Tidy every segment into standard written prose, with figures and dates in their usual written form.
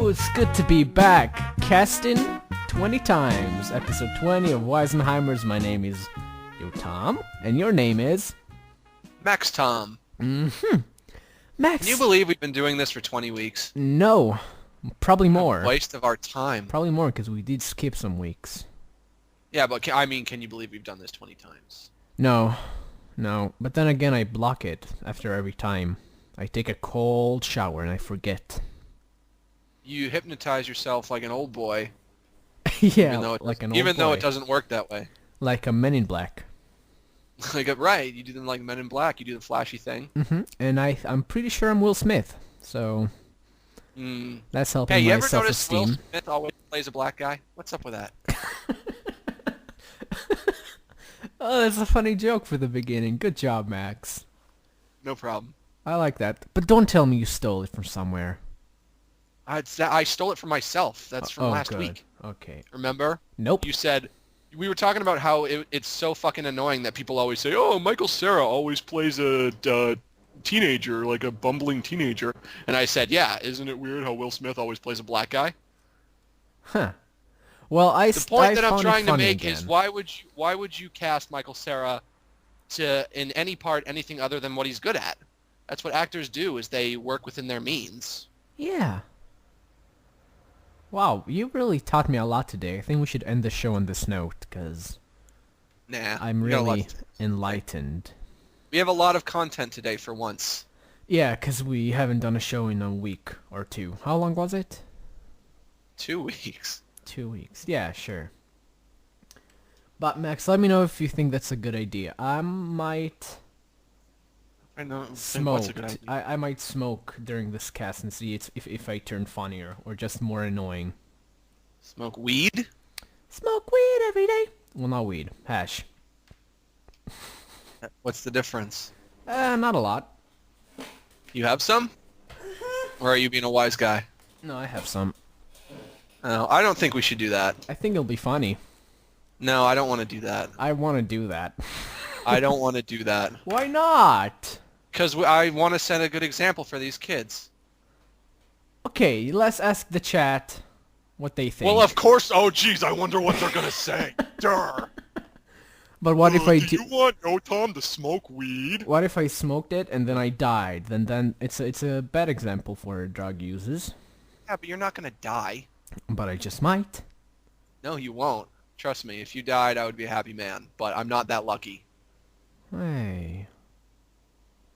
it's good to be back. Casting 20 times. Episode 20 of Wisenheimers. My name is Tom, and your name is? Max Tom. Max. Can you believe we've been doing this for 20 weeks? No. Probably more. Waste of our time. Probably more, because we did skip some weeks. Yeah, but can you believe we've done this 20 times? No. But then again, I block it after every time. I take a cold shower and I forget. You hypnotize yourself like an old boy. Yeah, like an old boy. Even though it doesn't work that way. Like a Men in Black. Right, you do them like Men in Black. You do the flashy thing. And I'm pretty sure I'm Will Smith, so that's helping Hey, you my ever notice self-esteem. Will Smith always plays a black guy? What's up with that? Oh, that's a funny joke for the beginning. Good job, Max. No problem. I like that. But don't tell me you stole it from somewhere. I stole it from myself. That's from last good. week. Okay. Remember? Nope. You said... We were talking about how it's so fucking annoying that people always say, oh, Michael Cera always plays a teenager, like a bumbling teenager. And I said, yeah, isn't it weird how Will Smith always plays a black guy? Huh. Well, the point that I'm trying to make again. is why would you cast Michael Cera in any part anything other than what he's good at? That's what actors do, is they work within their means. Yeah. Wow, you really taught me a lot today. I think we should end the show on this note, because I'm really enlightened. We have a lot of content today for once. Yeah, because we haven't done a show in a week or two. How long was it? 2 weeks. 2 weeks. Yeah, sure. But Max, let me know if you think that's a good idea. I might smoke. I might smoke during this cast and see if I turn funnier or just more annoying. Smoke weed? Smoke weed every day. Well, not weed. Hash. What's the difference? Not a lot. You have some? Or are you being a wise guy? No, I have some. No, I don't think we should do that. I think it'll be funny. No, I don't want to do that. I want to do that. I don't want to do that. Why not? Because I want to set a good example for these kids. Okay, let's ask the chat what they think. Well, of course. Oh, jeez, I wonder what they're gonna say. Durr. But what if I do? You want Tom to smoke weed? What if I smoked it and then I died? Then it's a bad example for drug users. Yeah, but you're not gonna die. But I just might. No, you won't. Trust me. If you died, I would be a happy man. But I'm not that lucky. Hey.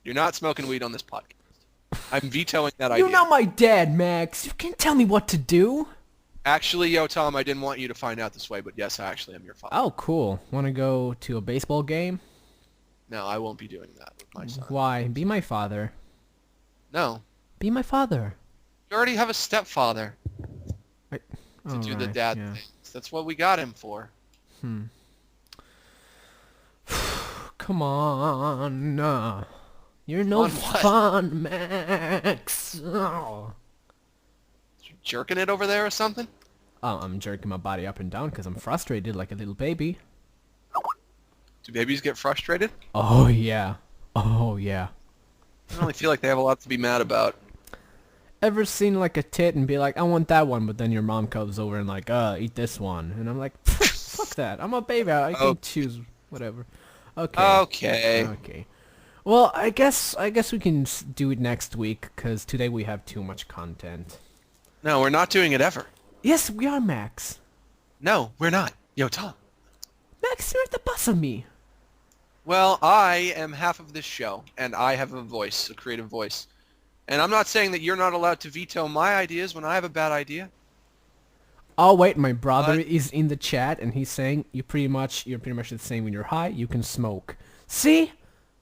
You're not smoking weed on this podcast. I'm vetoing that idea. You're not my dad, Max. You can't tell me what to do. Actually, Tom, I didn't want you to find out this way, but yes, I actually am your father. Oh, cool. Want to go to a baseball game? No, I won't be doing that with my son. Why? Be my father. No. Be my father. You already have a stepfather to do the dad things. That's what we got him for. Come on. You're no fun, Max. Oh. You jerking it over there or something? I'm jerking my body up and down because I'm frustrated like a little baby. Do babies get frustrated? Oh, yeah. Oh, yeah. I really feel like they have a lot to be mad about. Ever seen like a tit and be like, I want that one, but then your mom comes over and like, eat this one. And I'm like, fuck that. I'm a baby. I can choose whatever. Okay. Well, I guess we can do it next week, because today we have too much content. No, we're not doing it ever. Yes, we are, Max. No, we're not. Tom. Max, you're the boss of me. Well, I am half of this show, and I have a voice, a creative voice. And I'm not saying that you're not allowed to veto my ideas when I have a bad idea. Oh wait, my brother is in the chat, and he's saying you're pretty much the same when you're high. You can smoke. See,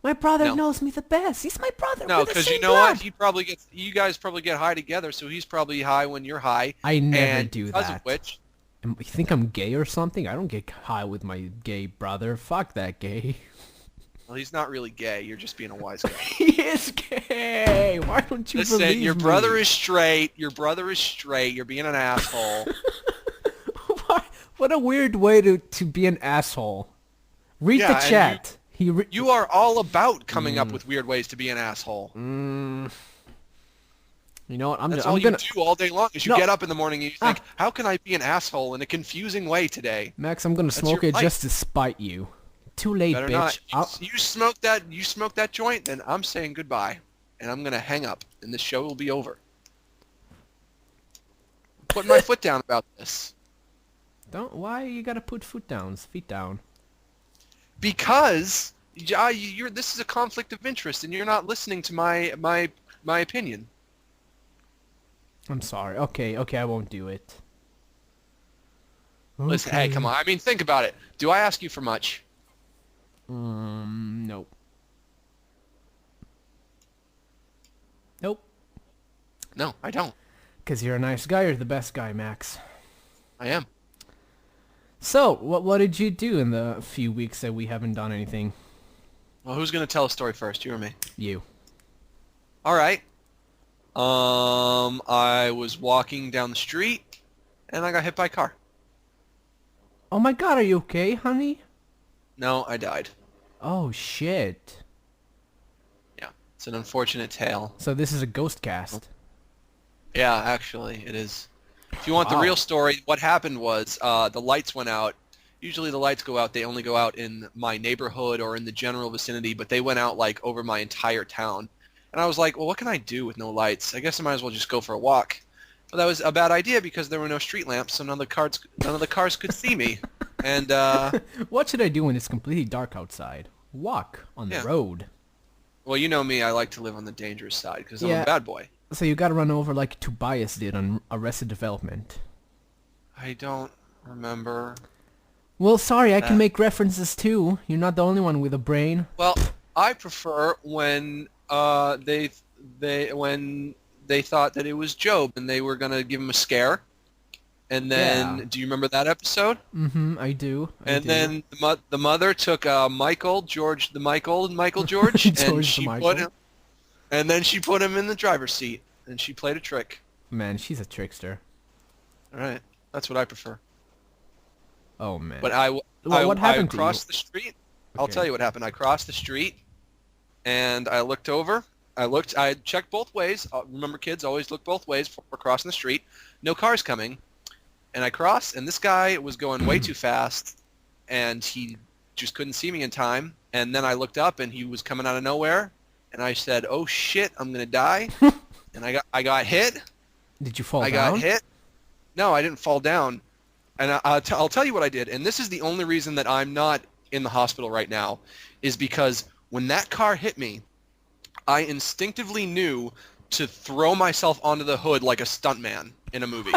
my brother knows me the best. He's my brother. No, because you know what? You guys probably get high together, so he's probably high when you're high. I never do that. Because of which, you think I'm gay or something? I don't get high with my gay brother. Fuck that gay. Well, he's not really gay. You're just being a wise guy. He is gay. Why don't you believe me? Listen, your brother is straight. Your brother is straight. You're being an asshole. What a weird way to be an asshole. Read the chat. You are all about coming up with weird ways to be an asshole. You know what? That's all you do all day long is you get up in the morning and you think, how can I be an asshole in a confusing way today? Max, I'm gonna smoke it just to spite you. Too late, Better bitch. Not. You smoke that joint, then I'm saying goodbye. And I'm gonna hang up and this show will be over. Put my foot down about this. Why you gotta put feet down? Because this is a conflict of interest and you're not listening to my opinion. I'm sorry. Okay, I won't do it. Listen, hey, come on. I mean, think about it. Do I ask you for much? Nope. Nope. No, I don't. Because you're a nice guy. You're the best guy, Max. I am. So, what did you do in the few weeks that we haven't done anything? Well, who's going to tell a story first, you or me? You. All right. I was walking down the street, and I got hit by a car. Oh my god, are you okay, honey? No, I died. Oh, shit. Yeah, it's an unfortunate tale. So this is a ghost cast. Yeah, actually, it is. If you want the real story, what happened was the lights went out. Usually the lights go out. They only go out in my neighborhood or in the general vicinity, but they went out like over my entire town. And I was like, well, what can I do with no lights? I guess I might as well just go for a walk. But that was a bad idea because there were no street lamps, so none of the cars could see me. And what should I do when it's completely dark outside? Walk on the road. Well, you know me. I like to live on the dangerous side because I'm a bad boy. So you gotta run over like Tobias did on Arrested Development. I don't remember. Well, sorry, I can make references too. You're not the only one with a brain. Well, I prefer when when they thought that it was Job and they were gonna give him a scare. And then, do you remember that episode? Mm-hmm, I do. Then the mother took Michael George, and then she put him in the driver's seat, and she played a trick. Man, she's a trickster. All right, that's what I prefer. Oh man. But what happened I crossed the street. Okay. I'll tell you what happened. I crossed the street, and I looked over. I checked both ways. Remember, kids, always look both ways before crossing the street. No cars coming. And I crossed, and this guy was going way too fast, and he just couldn't see me in time. And then I looked up, and he was coming out of nowhere, and I said, "Oh shit, I'm gonna die!" And I got hit. Did you fall down? I got hit. No, I didn't fall down. And I'll tell you what I did. And this is the only reason that I'm not in the hospital right now, is because when that car hit me, I instinctively knew to throw myself onto the hood like a stuntman in a movie.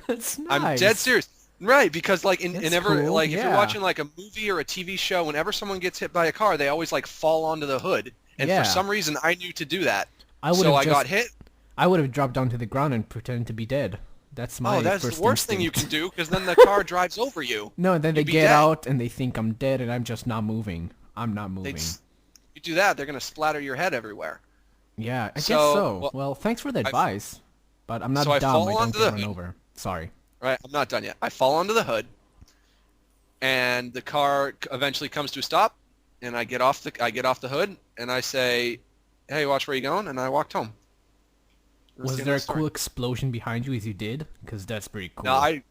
That's nice. I'm dead serious. Right, because like if you're watching like a movie or a TV show, whenever someone gets hit by a car, they always like fall onto the hood. And for some reason, I knew to do that. I got hit. I would have dropped down to the ground and pretended to be dead. That's my that's first the worst instinct. thing you can do, because then the car drives over you. No, then they get out and they think I'm dead and I'm just not moving. I'm not moving. You do that, they're going to splatter your head everywhere. Yeah, I guess so. Well, thanks for the advice. But I'm not dumb. I don't get run over. Sorry. Right, I'm not done yet. I fall onto the hood, and the car eventually comes to a stop, and I get off the hood, and I say, "Hey, watch where you're going," and I walked home. Was there a cool explosion behind you as you did? Because that's pretty cool. No, I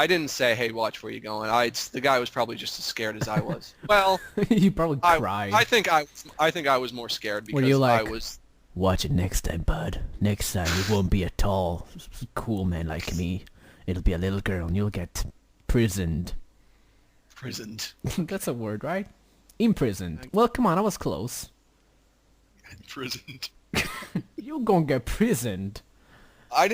didn't say, "Hey, watch where you're going." The guy was probably just as scared as I was. Well, you probably cried. I think I was more scared because Were you like, I was. Watch it next time, bud. Next time it won't be a tall, cool man like me. It'll be a little girl, and you'll get prisoned. Prisoned. That's a word, right? Imprisoned. Well, come on, I was close. Imprisoned. You're gonna get prisoned. I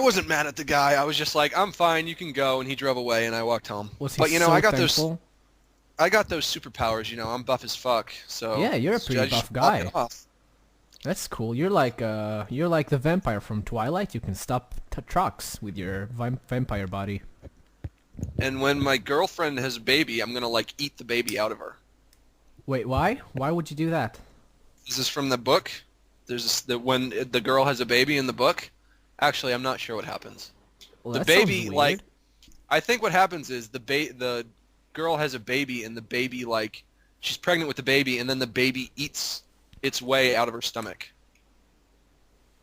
wasn't mad at the guy. I was just like, I'm fine, you can go, and he drove away, and I walked home. Was he I got thankful? I got those superpowers, I'm buff as fuck, so... Yeah, you're a pretty buff guy. That's cool. You're like the vampire from Twilight. You can stop trucks with your vampire body. And when my girlfriend has a baby, I'm gonna like eat the baby out of her. Wait, why? Why would you do that? This is from the book. When the girl has a baby in the book. Actually, I'm not sure what happens. Well, the baby, like, I think what happens is the girl has a baby, and the baby, like, she's pregnant with the baby, and then the baby eats its way out of her stomach.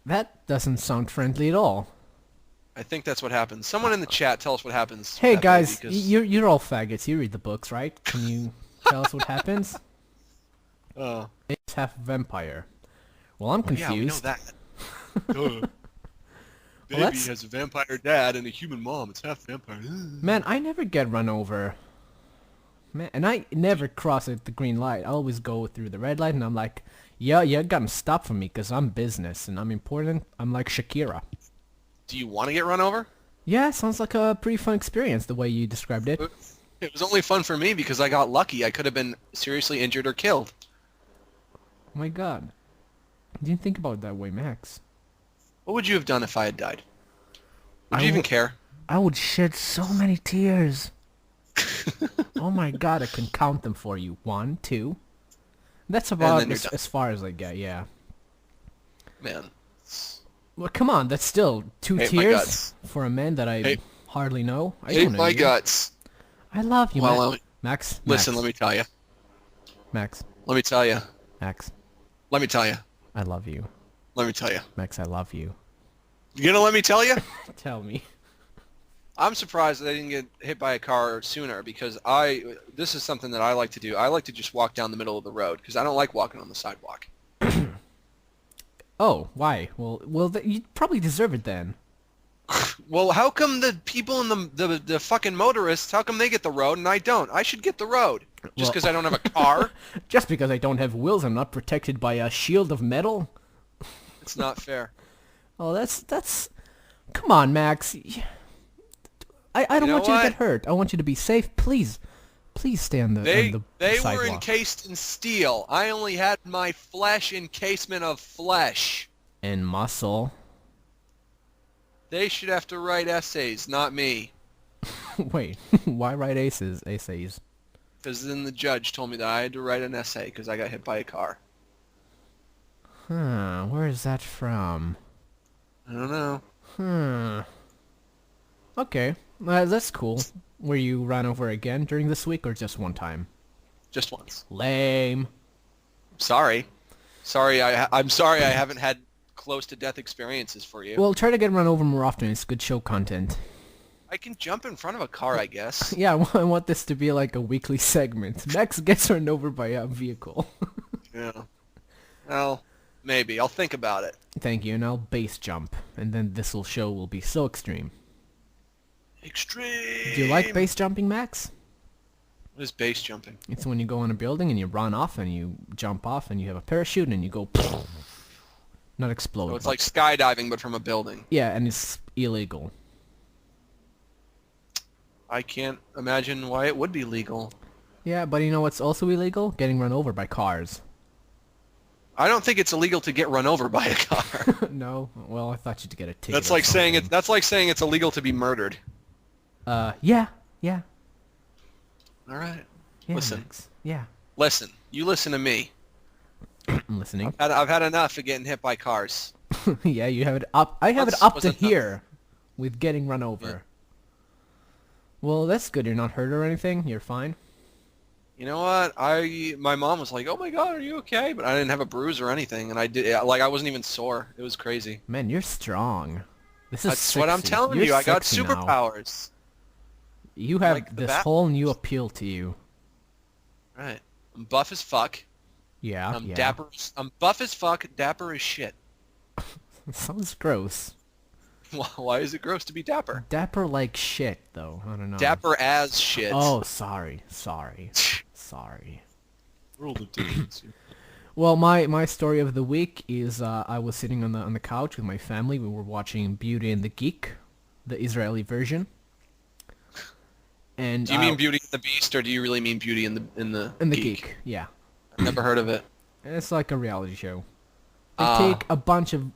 That doesn't sound friendly at all. I think that's what happens. Someone in the chat, tell us what happens. Hey guys, you're all faggots. You read the books, right? Can you tell us what happens? It's half vampire. Well, I'm confused. Yeah, we know that. Baby has a vampire dad and a human mom. It's half vampire. Man, I never get run over. Man, and I never cross at the green light. I always go through the red light, and I'm like, yeah, you gotta stop for me, because I'm business, and I'm important. I'm like Shakira. Do you want to get run over? Yeah, sounds like a pretty fun experience, the way you described it. It was only fun for me because I got lucky. I could have been seriously injured or killed. Oh my god. I didn't think about it that way, Max. What would you have done if I had died? Would you even care? I would shed so many tears. Oh my god, I can count them for you. 1, 2. That's about as far as I get, yeah. Man. Well, come on, that's still 2 tears for a man that I hardly know. I don't know my you. guts. I love you, well, Max. Listen, let me tell you. Max. Let me tell you. Max. Let me tell you. I love you. Let me tell you. Max, I love you. You gonna let me tell you? Tell me. I'm surprised that I didn't get hit by a car sooner because this is something that I like to do. I like to just walk down the middle of the road because I don't like walking on the sidewalk. Oh, why? Well, you probably deserve it then. Well, how come the people in the fucking motorists, how come they get the road and I don't? I should get the road. Just because I don't have a car? Just because I don't have wheels, I'm not protected by a shield of metal? It's not fair. Oh, that's... Come on, Max. I don't want you to get hurt. I want you to be safe. Please. Please stay on the sidewalk. They were encased in steel. I only had my flesh encasement of flesh. And muscle. They should have to write essays, not me. Wait, why write essays? Because then the judge told me that I had to write an essay because I got hit by a car. Huh, where is that from? I don't know. Okay, that's cool. Were you run over again during this week or just one time? Just once. Lame. Sorry. I'm sorry I haven't had close to death experiences for you. Well, try to get run over more often. It's good show content. I can jump in front of a car, I guess. Yeah, I want this to be like a weekly segment. Max gets run over by a vehicle. Yeah. Well, maybe. I'll think about it. Thank you, and I'll base jump. And then this show will be so extreme. Extreme! Do you like base jumping, Max? What is base jumping? It's when you go on a building and you run off and you jump off and you have a parachute and you go... Not explode. So it's like skydiving but from a building. Yeah, and it's illegal. I can't imagine why it would be legal. Yeah, but you know what's also illegal? Getting run over by cars. I don't think it's illegal to get run over by a car. No? Well, I thought you'd get a ticket. That's like saying it's illegal to be murdered. Yeah. All right. Yeah, listen. Max. Yeah. Listen. You listen to me. I'm listening. I've had enough of getting hit by cars. Yeah, you have it up. I have it up to here with getting run over. Yeah. Well, that's good. You're not hurt or anything. You're fine. You know what? My mom was like, "Oh my God, are you okay?" But I didn't have a bruise or anything, and I wasn't even sore. It was crazy. Man, you're strong. That's sexy. What I'm telling you. I got superpowers. You have like this whole new appeal to you. Right. I'm buff as fuck. Yeah. I'm dapper. I'm buff as fuck. Dapper as shit. Sounds gross. Why is it gross to be dapper? Dapper like shit, though. I don't know. Dapper as shit. Oh, sorry. World of difference. Well, my story of the week is I was sitting on the couch with my family. We were watching Beauty and the Geek, the Israeli version. And do you mean Beauty and the Beast, or do you really mean Beauty and the Geek? Yeah. I've never heard of it. It's like a reality show. They take a bunch of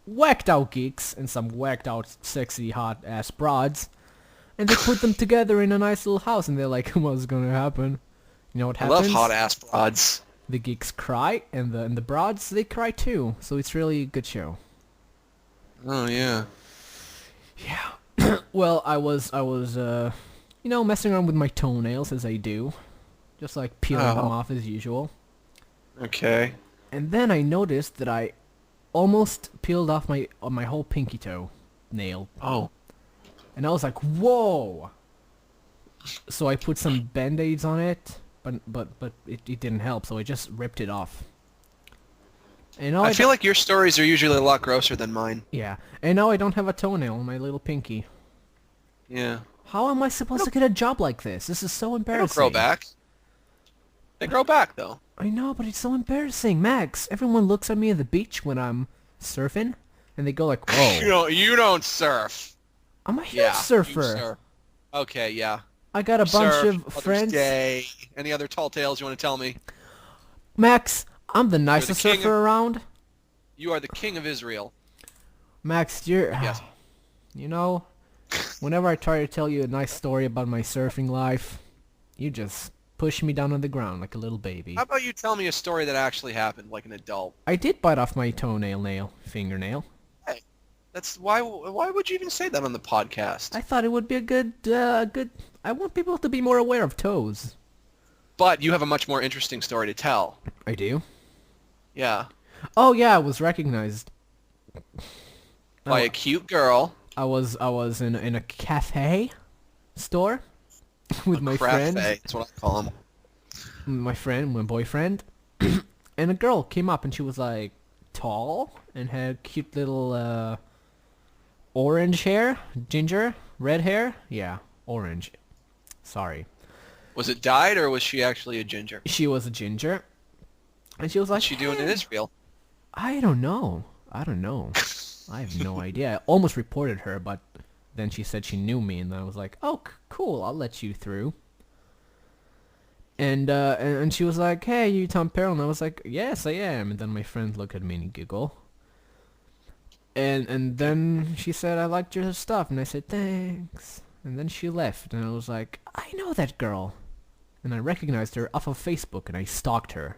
whacked out geeks and some whacked out sexy hot ass broads, and they put them together in a nice little house, and they're like, what's gonna happen? You know what happens? I love hot ass broads. The geeks cry, and the broads, they cry too. So it's really a good show. Oh yeah. Yeah. Well, I was you know, messing around with my toenails as I do, just like peeling them off as usual. Okay. And then I noticed that I almost peeled off my whole pinky toe nail. Oh. And I was like, whoa! So I put some band-aids on it, but it didn't help, so I just ripped it off. And now I feel like your stories are usually a lot grosser than mine. Yeah, and now I don't have a toenail on my little pinky. Yeah. How am I supposed to get a job like this? This is so embarrassing. They don't grow back. They grow back, though. I know, but it's so embarrassing. Max, everyone looks at me at the beach when I'm surfing, and they go like, whoa. You don't surf. I'm a huge surfer. Surf. Okay, yeah. I got a bunch of friends. Day. Any other tall tales you want to tell me? Max, I'm the nicest surfer around. You are the king of Israel. Max, yes. You know, whenever I try to tell you a nice story about my surfing life, you just push me down on the ground like a little baby. How about you tell me a story that actually happened, like an adult? I did bite off my fingernail. Hey, that's why would you even say that on the podcast? I thought it would be a good. I want people to be more aware of toes. But you have a much more interesting story to tell. I do? Yeah. Oh yeah, I was recognized by a cute girl. I was in a cafe store with my friend. That's what I call him. My boyfriend, and a girl came up and she was like tall and had cute little orange hair, ginger, red hair. Yeah, orange. Sorry. Was it dyed or was she actually a ginger? She was a ginger. And she was like, what's she doing in Israel? I don't know. I have no idea. I almost reported her, but then she said she knew me, and I was like, oh, cool, I'll let you through. And she was like, hey, you Tom Peril? And I was like, yes, I am. And then my friend looked at me and giggled. And then she said, I liked your stuff. And I said, thanks. And then she left, and I was like, I know that girl. And I recognized her off of Facebook, and I stalked her.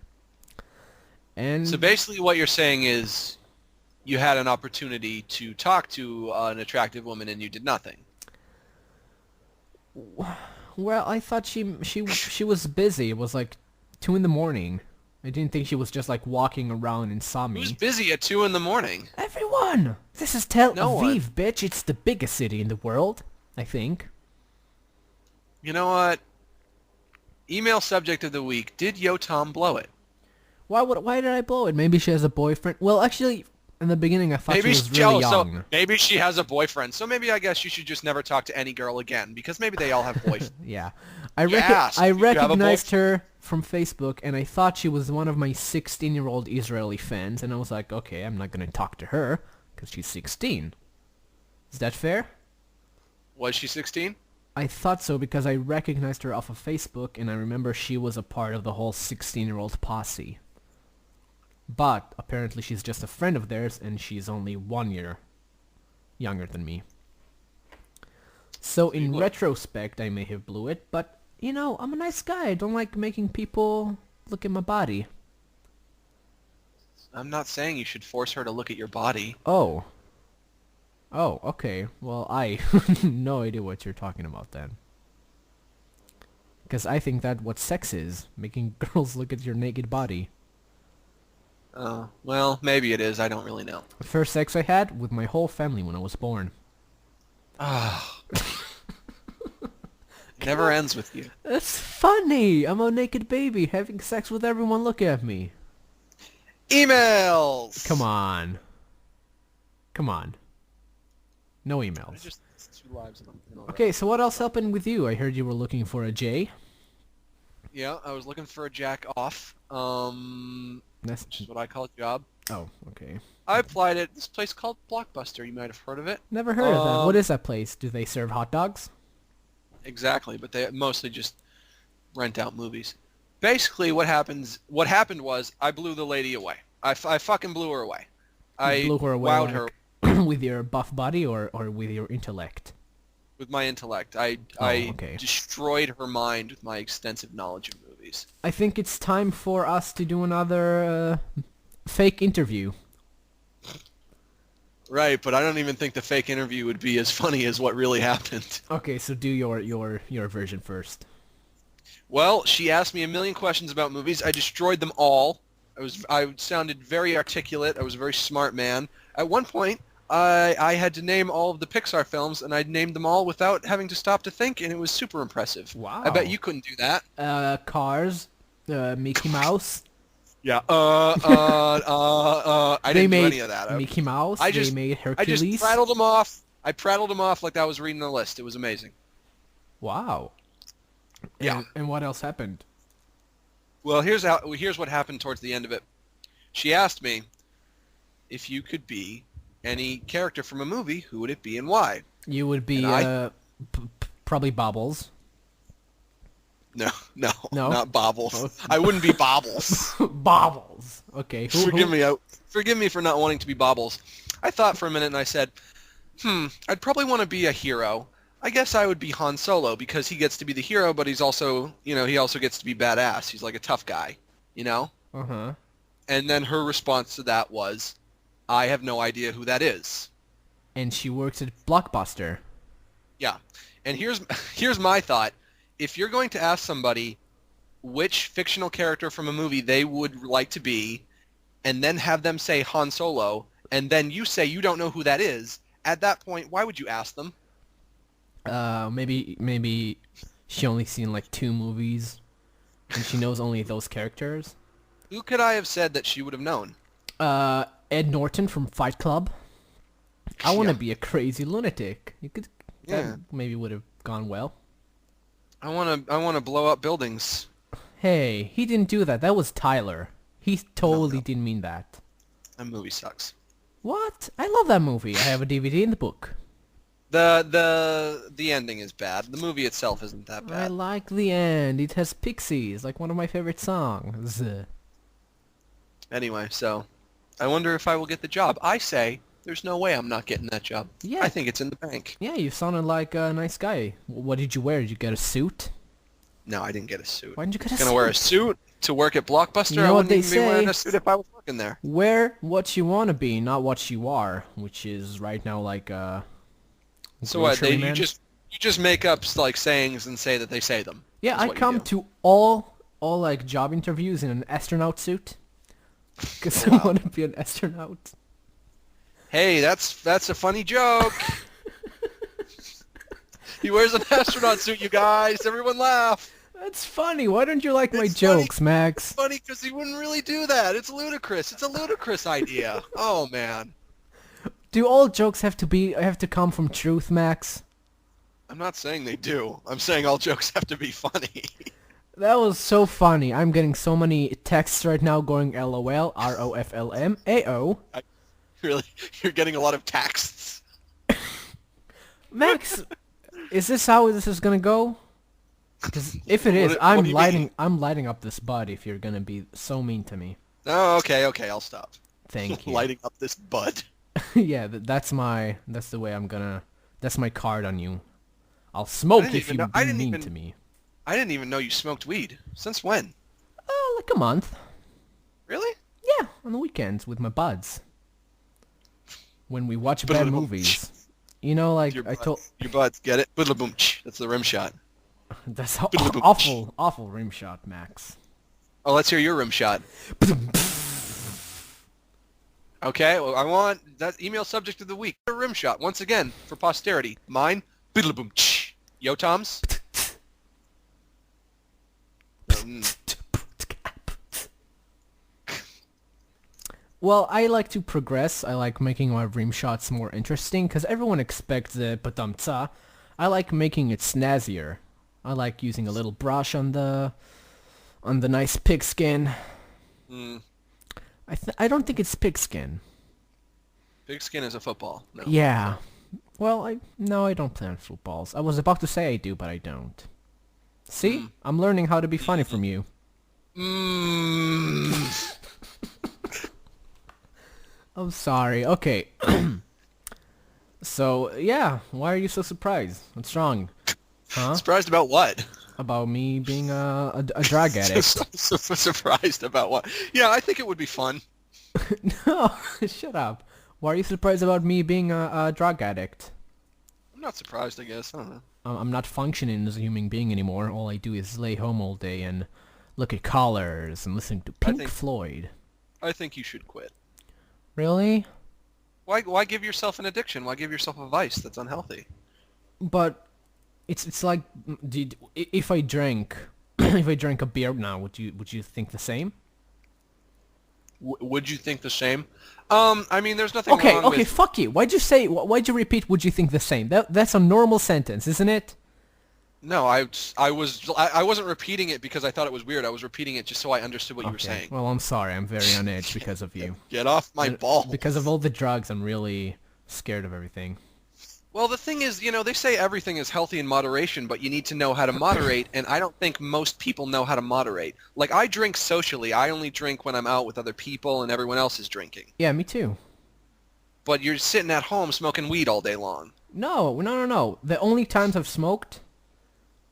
And so basically what you're saying is you had an opportunity to talk to an attractive woman and you did nothing. Well, I thought she was busy. It was like 2 a.m. I didn't think she was just like walking around and saw me. Who's busy at 2 a.m? Everyone! This is Tel Aviv, bitch. It's the biggest city in the world, I think. You know what? Email subject of the week. Did Yotam blow it? Why did I blow it? Maybe she has a boyfriend. Well, actually, in the beginning, I thought she was really young. So maybe she has a boyfriend. So maybe I guess you should just never talk to any girl again because maybe they all have boyfriends. Yeah. I recognized her from Facebook, and I thought she was one of my 16-year-old Israeli fans, and I was like, okay, I'm not going to talk to her because she's 16. Is that fair? Was she 16? I thought so because I recognized her off of Facebook, and I remember she was a part of the whole 16-year-old posse. But apparently she's just a friend of theirs, and she's only 1 year younger than me. So in retrospect, I may have blew it, but, you know, I'm a nice guy. I don't like making people look at my body. I'm not saying you should force her to look at your body. Oh. Oh, okay. Well, I no idea what you're talking about then. Because I think that's what sex is, making girls look at your naked body. Oh, well, maybe it is. I don't really know. The first sex I had with my whole family when I was born. Ah. Never ends with you. That's funny. I'm a naked baby having sex with everyone look at me. Emails! Come on. Come on. No emails. Just 2 lives in a okay, so what else happened with you? I heard you were looking for a J. Yeah, I was looking for a jack off. Which is what I call a job. Oh, okay. I applied at this place called Blockbuster. You might have heard of it. Never heard of that. What is that place? Do they serve hot dogs? Exactly, but they mostly just rent out movies. Basically, what happened was I blew the lady away. I fucking blew her away. I blew her away wowed her with your buff body or with your intellect. With my intellect. I destroyed her mind with my extensive knowledge of movies. I think it's time for us to do another fake interview. Right, but I don't even think the fake interview would be as funny as what really happened. Okay, so do your version first. Well, she asked me a million questions about movies. I destroyed them all. I sounded very articulate. I was a very smart man. At one point, I had to name all of the Pixar films, and I named them all without having to stop to think, and it was super impressive. Wow. I bet you couldn't do that. Cars, Mickey Mouse. Yeah. I didn't do any of that. Mickey Mouse. They made Hercules. I just prattled them off. I prattled them off like I was reading the list. It was amazing. Wow. Yeah. And what else happened? Well, here's what happened towards the end of it. She asked me if you could be any character from a movie, who would it be and why? You would be probably Bobbles. No, not Bobbles. I wouldn't be Bobbles. Bobbles. Okay. Forgive me for not wanting to be Bobbles. I thought for a minute and I said, I'd probably want to be a hero. I guess I would be Han Solo because he gets to be the hero, but he's also, he also gets to be badass. He's like a tough guy, Uh-huh. And then her response to that was, I have no idea who that is. And she works at Blockbuster. Yeah. And here's my thought. If you're going to ask somebody which fictional character from a movie they would like to be, and then have them say Han Solo, and then you say you don't know who that is, at that point, why would you ask them? Maybe she only seen like 2 movies, and she knows only those characters. Who could I have said that she would have known? Ed Norton from Fight Club. I want to be a crazy lunatic. You could. That maybe would have gone well. I want to blow up buildings. Hey, he didn't do that. That was Tyler. He totally didn't mean that. That movie sucks. What? I love that movie. I have a DVD in the book. The ending is bad. The movie itself isn't that bad. I like the end. It has pixies, like one of my favorite songs. Anyway, so I wonder if I will get the job. I say there's no way I'm not getting that job. Yeah. I think it's in the bank. Yeah, you sounded like a nice guy. What did you wear? Did you get a suit? No, I didn't get a suit. Why didn't you get a suit? Gonna wear a suit to work at Blockbuster? You know I what wouldn't they even be say? wearing a suit if I was working there. Wear what you want to be, not what you are, which is right now like So what? You just make up like sayings and say that they say them. Yeah, I come to all like job interviews in an astronaut suit because I want to be an astronaut. Hey, that's a funny joke. He wears an astronaut suit, you guys. Everyone laugh. That's funny. Why don't you like my jokes, Max? It's funny because he wouldn't really do that. It's ludicrous. It's a ludicrous idea. Oh man. Do all jokes have to come from truth, Max? I'm not saying they do. I'm saying all jokes have to be funny. That was so funny. I'm getting so many texts right now going LOL, ROFLM, AO. Really? You're getting a lot of texts. Max, is this how this is gonna go? Because if it is, I'm lighting up this bud if you're gonna be so mean to me. Oh, okay, I'll stop. Thank you. Lighting up this bud. Yeah, that's the way I'm gonna. That's my card on you. I'll smoke if you be mean to me. I didn't even know you smoked weed. Since when? Like a month. Really? Yeah, on the weekends with my buds. When we watch bad movies. You know, like your I told... Your buds, get it? Boom. That's the rim shot. That's awful rim shot, Max. Oh, let's hear your rim shot. Okay, well, I want that email subject of the week. A rim shot, once again, for posterity. Mine, boom. Yo, Toms. Well, I like to progress. I like making my rim shots more interesting, because everyone expects the patamtsa. I like making it snazzier. I like using a little brush on the nice pigskin. I don't think it's pigskin. Pigskin is a football. No. Yeah. Well, I don't play on footballs. I was about to say I do, but I don't. See? I'm learning how to be funny from you. I'm sorry. Okay. So, yeah. Why are you so surprised? What's wrong? Huh? Surprised about what? About me being a drug addict. So surprised about what? Yeah, I think it would be fun. No, shut up. Why are you surprised about me being a drug addict? I'm not surprised, I guess. I don't know. I'm not functioning as a human being anymore. All I do is lay home all day and look at colors and listen to Pink Floyd. I think you should quit. Really? Why give yourself an addiction? Why give yourself a vice that's unhealthy? But it's like, if I drank, if I drank a beer now, would you think the same? Would you think the same? I mean, there's nothing wrong Okay, with... fuck you. Why'd you repeat, would you think the same? That's a normal sentence, isn't it? No, I wasn't repeating it because I thought it was weird. I was repeating it just so I understood what you were saying. Well, I'm sorry. I'm very on edge because of you. Get off my balls. Because of all the drugs, I'm really scared of everything. Well, the thing is, they say everything is healthy in moderation, but you need to know how to moderate, and I don't think most people know how to moderate. Like, I drink socially. I only drink when I'm out with other people and everyone else is drinking. Yeah, me too. But you're sitting at home smoking weed all day long. No. The only times I've smoked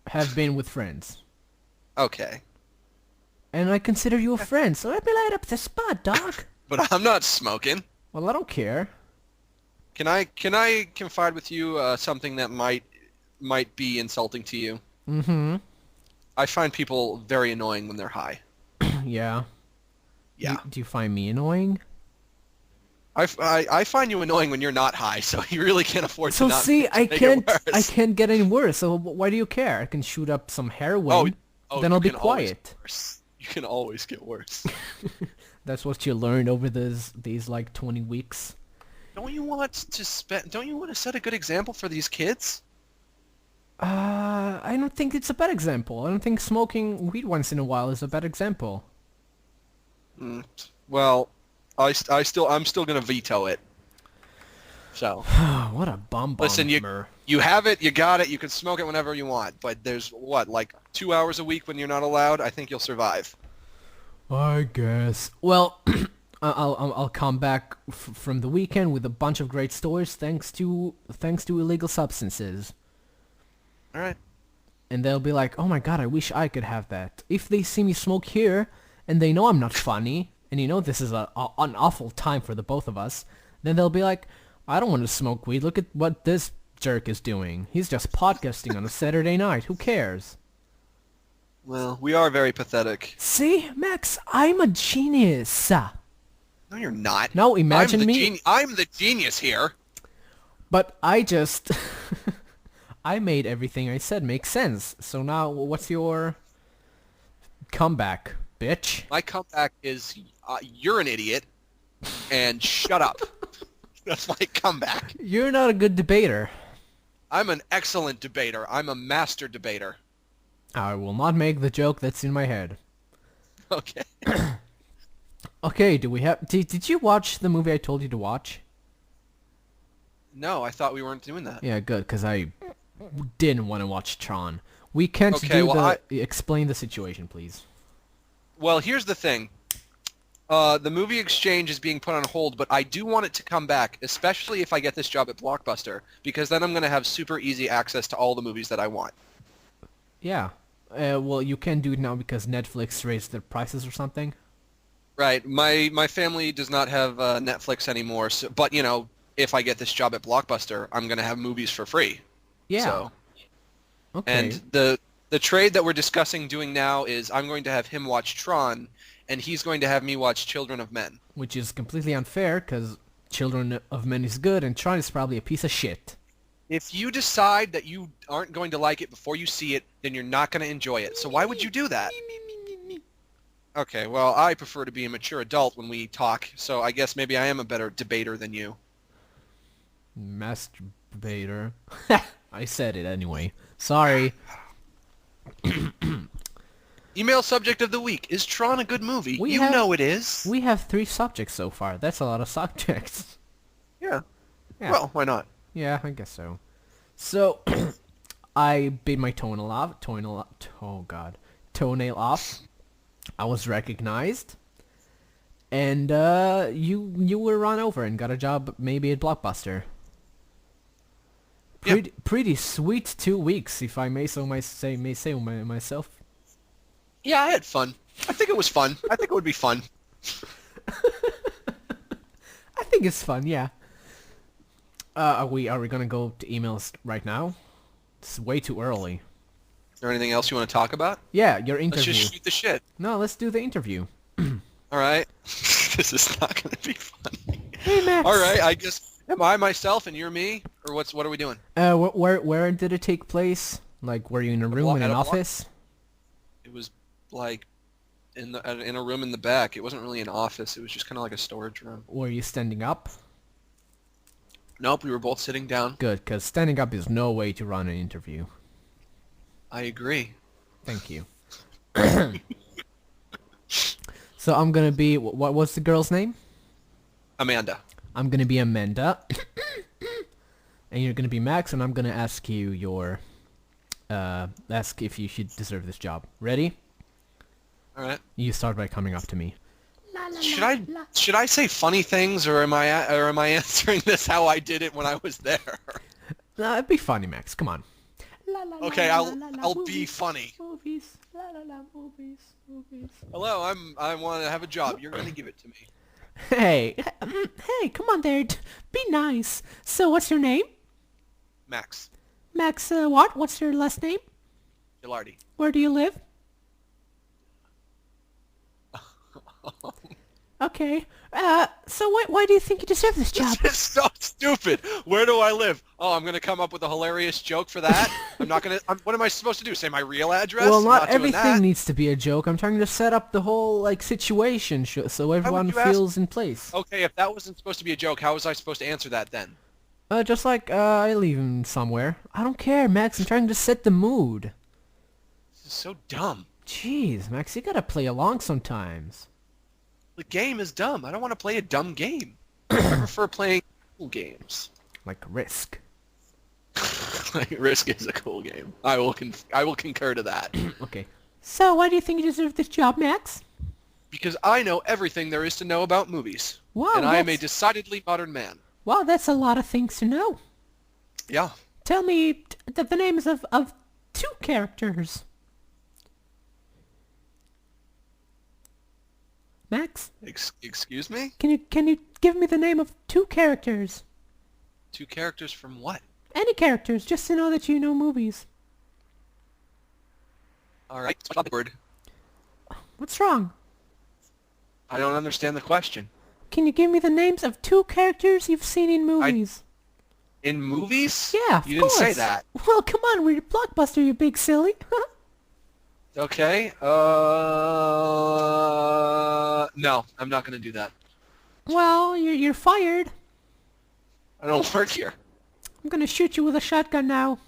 have been with friends. Okay. And I consider you a friend, so let me light up the spot, dog. But I'm not smoking. Well, I don't care. Can I confide with you something that might be insulting to you? Mm-hmm. I find people very annoying when they're high. Yeah. Yeah. Do you find me annoying? I find you annoying when you're not high, so you really can't afford to not. So see, I make it worse. can't get any worse. So why do you care? I can shoot up some heroin. Then I'll be quiet. You can always get worse. That's what you learned over these like 20 weeks. Don't you want to set a good example for these kids? I don't think it's a bad example. I don't think smoking weed once in a while is a bad example. Well, I'm still gonna veto it. So. What a bomb. Listen, you have it, you got it. You can smoke it whenever you want, but there's like 2 hours a week when you're not allowed. I think you'll survive. I guess. Well, I'll come back from the weekend with a bunch of great stories thanks to illegal substances. All right. And they'll be like, "Oh my god, I wish I could have that." If they see me smoke here and they know I'm not funny, and this is an awful time for the both of us, then they'll be like, "I don't want to smoke weed. Look at what this jerk is doing. He's just podcasting on a Saturday night. Who cares?" Well, we are very pathetic. See, Max, I'm a genius. No, you're not. No, imagine me. I'm the genius here. But I just... I made everything I said make sense. So now, what's your comeback, bitch? My comeback is, you're an idiot, and shut up. That's my comeback. You're not a good debater. I'm an excellent debater. I'm a master debater. I will not make the joke that's in my head. Okay. Okay, did you watch the movie I told you to watch? No, I thought we weren't doing that. Yeah, good, because I didn't want to watch Tron. We can't explain the situation, please. Well, here's the thing. The movie Exchange is being put on hold, but I do want it to come back, especially if I get this job at Blockbuster, because then I'm going to have super easy access to all the movies that I want. Yeah. Well, you can do it now because Netflix raised their prices or something. Right. My family does not have Netflix anymore, but, if I get this job at Blockbuster, I'm going to have movies for free. Yeah. So. Okay. And the trade that we're discussing doing now is I'm going to have him watch Tron, and he's going to have me watch Children of Men. Which is completely unfair, because Children of Men is good, and Tron is probably a piece of shit. If you decide that you aren't going to like it before you see it, then you're not going to enjoy it. So why would you do that? Okay, well, I prefer to be a mature adult when we talk, so I guess maybe I am a better debater than you. Masturbator. I said it anyway. Sorry. Email subject of the week. Is Tron a good movie? You know it is. We have 3 subjects so far. That's a lot of subjects. Yeah. Well, why not? Yeah, I guess so. So, I bit my toenail off. Oh god. Toenail off. I was recognized. And you were run over and got a job maybe at Blockbuster. Pretty sweet 2 weeks, if I may say myself. Yeah, I had fun. I think it was fun. I think it would be fun. I think it's fun, yeah. Are we gonna go to emails right now? It's way too early. Is there anything else you want to talk about? Yeah, your interview. Let's just shoot the shit. No, let's do the interview. All right. This is not going to be funny. Hey, Max. All right, I guess. Am I myself and you're me, or what are we doing? Where did it take place? Like, were you in a room in an office? It was like in a room in the back. It wasn't really an office. It was just kind of like a storage room. Were you standing up? Nope, we were both sitting down. Good, because standing up is no way to run an interview. I agree. Thank you. So I'm gonna be what's the girl's name? Amanda. I'm gonna be Amanda, and you're gonna be Max, and I'm gonna ask you ask if you should deserve this job. Ready? All right. You start by coming up to me. Should I say funny things, or am I answering this how I did it when I was there? No, it'd be funny, Max. Come on. Okay, I'll be funny. Movies. Movies. Hello, I want to have a job. You're gonna give it to me. Hey, come on there. Be nice. So, what's your name? Max. Max, what? What's your last name? Gilardi. Where do you live? Okay. So why do you think you deserve this job? This is so stupid. Where do I live? Oh, I'm gonna come up with a hilarious joke for that. I'm not gonna. What am I supposed to do? Say my real address? Well, not everything needs to be a joke. I'm trying to set up the whole situation so everyone feels in place. Okay, if that wasn't supposed to be a joke, how was I supposed to answer that then? Just like I leave him somewhere. I don't care, Max. I'm trying to set the mood. This is so dumb. Jeez, Max, you gotta play along sometimes. The game is dumb. I don't want to play a dumb game. I prefer playing cool games. Like Risk. Risk is a cool game. I will concur to that. Okay. So why do you think you deserve this job, Max? Because I know everything there is to know about movies. Wow, and I am a decidedly modern man. Wow, that's a lot of things to know. Yeah. Tell me the names of 2 characters. Max? Excuse me? Can you give me the name of 2 characters? 2 characters from what? Any characters, just to know that you know movies. Alright, word. What's wrong? I don't understand the question. Can you give me the names of 2 characters you've seen in movies? In movies? Yeah, of course. You didn't say that. Well, come on, we're Blockbuster, you big silly. Okay, no, I'm not gonna do that. Well, you're fired. I don't work here. I'm gonna shoot you with a shotgun now.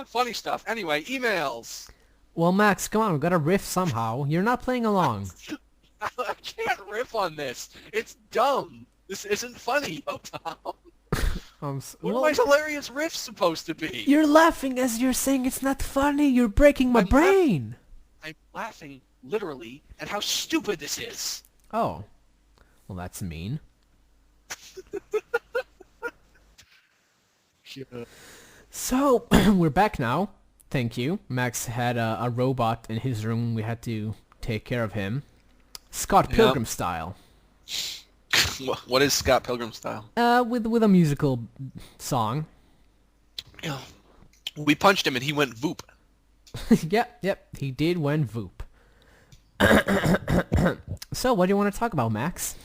Funny stuff. Anyway, emails. Well, Max, come on, we've got to riff somehow. You're not playing along. I can't riff on this. It's dumb. This isn't funny, Tom. What are my hilarious riffs supposed to be? You're laughing as you're saying it's not funny. You're breaking my brain. I'm laughing, literally, at how stupid this is. Oh. Well, that's mean. So, we're back now. Thank you. Max had a robot in his room. We had to take care of him. Scott Pilgrim style. What is Scott Pilgrim style? With a musical song. Yeah. We punched him and he went voop. Yep, he did went voop. So, what do you want to talk about, Max?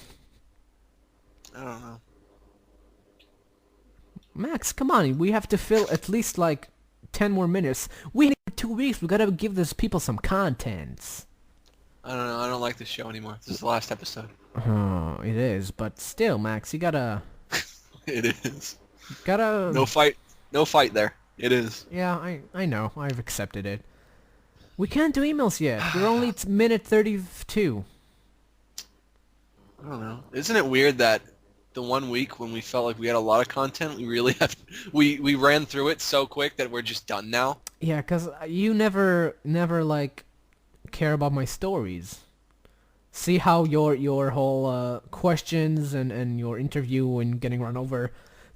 I don't know. Max, come on, we have to fill at least like 10 more minutes. We need 2 weeks, we gotta give these people some content. I don't know, I don't like this show anymore. This is the last episode. Oh, it is, but still, Max, you gotta... It is. Gotta... No fight there. It is. Yeah, I know, I've accepted it. We can't do emails yet, we're only at minute 32. I don't know. Isn't it weird that the 1 week when we felt like we had a lot of content, we really have... We ran through it so quick that we're just done now? Yeah, because you never, like, care about my stories. See how your whole questions and your interview and getting run over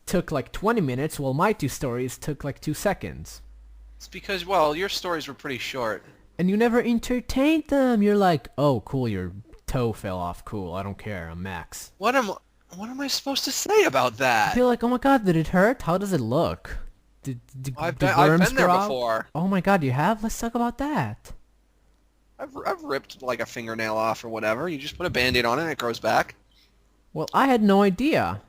took like 20 minutes, while my 2 stories took like 2 seconds. It's because, well, your stories were pretty short. And you never entertained them. You're like, oh, cool, your toe fell off. Cool, I don't care. I'm Max. What am I supposed to say about that? I feel like, oh my god, did it hurt? How does it look? Did I've the been worms there grow out? before. Oh my god, you have? Let's talk about that. I've ripped like a fingernail off or whatever. You just put a Band-Aid on it and it grows back. Well, I had no idea.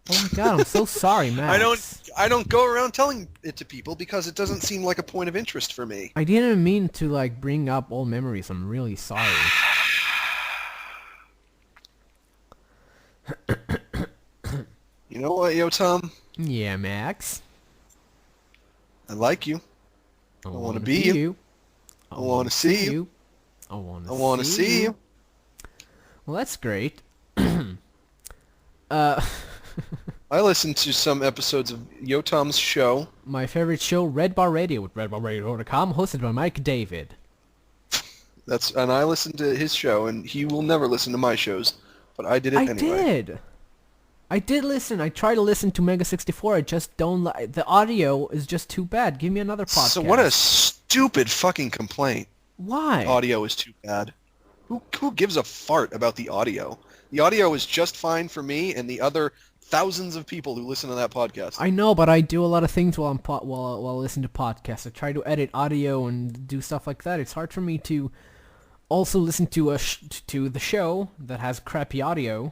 Oh my god, I'm so sorry, Max. I don't go around telling it to people because it doesn't seem like a point of interest for me. I didn't mean to like bring up old memories. I'm really sorry. You know what, yo, Tom? Yeah, Max. I like you. I want to be you. I want to see you. I want to see you. Well, that's great. I listened to some episodes of Yo Tom's show. My favorite show, Red Bar Radio, with redbarradio.com, hosted by Mike David. And I listened to his show, and he will never listen to my shows, but I did it anyway. I did listen. I tried to listen to Mega 64. I just don't like... The audio is just too bad. Give me another podcast. So what a stupid fucking complaint. Why? Audio is too bad. Who gives a fart about the audio? The audio is just fine for me and the other thousands of people who listen to that podcast. I know, but I do a lot of things while I listen to podcasts. I try to edit audio and do stuff like that. It's hard for me to also listen to to the show that has crappy audio.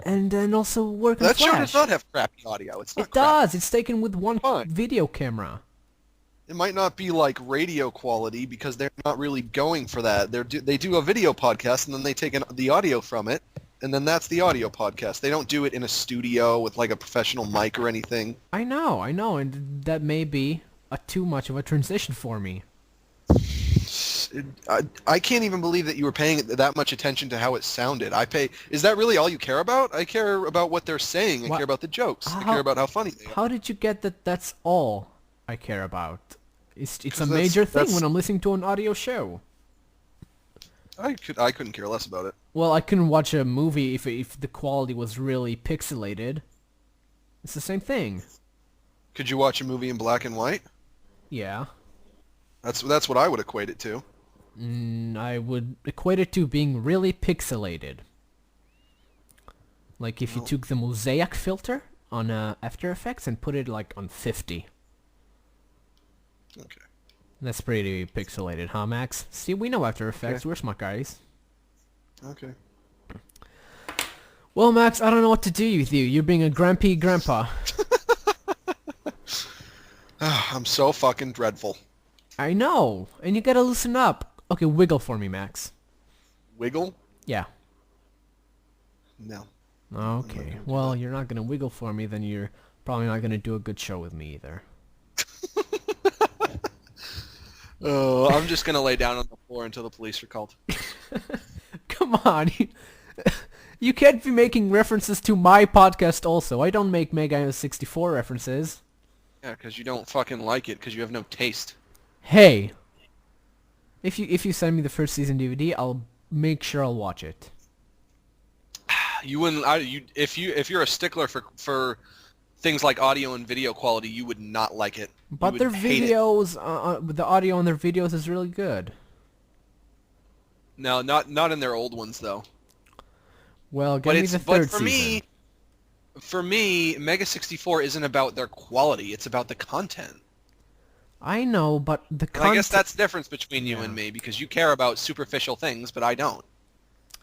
And then also work on Flash. That show does not have crappy audio. It's not It does. It's taken with one video camera. It might not be like radio quality because they're not really going for that. They do a video podcast and then they take the audio from it, and then that's the audio podcast. They don't do it in a studio with like a professional mic or anything. I know, and that may be too much of a transition for me. I can't even believe that you were paying that much attention to how it sounded. Is that really all you care about? I care about what they're saying. I care about the jokes. I care about how funny they are. How did you get that that's all I care about? It's a major thing when I'm listening to an audio show. I couldn't care less about it. Well, I couldn't watch a movie if the quality was really pixelated. It's the same thing. Could you watch a movie in black and white? Yeah. That's what I would equate it to. I would equate it to being really pixelated. Like if you took the mosaic filter on After Effects and put it like on 50. Okay. That's pretty pixelated, huh, Max? See, we know After Effects. Okay. We're smart guys. Okay. Well, Max, I don't know what to do with you. You're being a grumpy grandpa. I'm so fucking dreadful. I know, and you gotta loosen up. Okay, wiggle for me, Max. Wiggle? Yeah. No. Okay. Well, you're not gonna wiggle for me, then you're probably not gonna do a good show with me either. Oh, I'm just gonna lay down on the floor until the police are called. Come on. You can't be making references to my podcast also. I don't make Mega 64 references. Yeah, because you don't fucking like it, because you have no taste. Hey. If you send me the first season DVD, I'll make sure I'll watch it. You wouldn't. If you're a stickler for things like audio and video quality, you would not like it. But their videos, the audio on their videos is really good. No, not in their old ones though. Well, give me the third season. For me, Mega 64 isn't about their quality; it's about the content. I know, but the content... I guess that's the difference between you and me, because you care about superficial things, but I don't.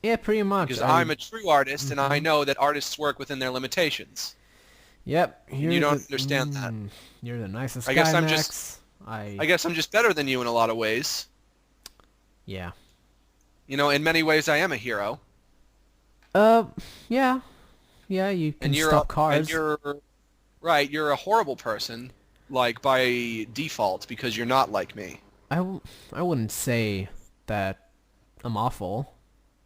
Yeah, pretty much. Because I'm a true artist, and I know that artists work within their limitations. Yep. You don't understand that. You're the nicest guy, Max. I guess I'm just better than you in a lot of ways. Yeah. You know, in many ways, I am a hero. Yeah. Yeah, you can stop cars. And you're a horrible person. Like, by default, because you're not like me. I wouldn't say that I'm awful.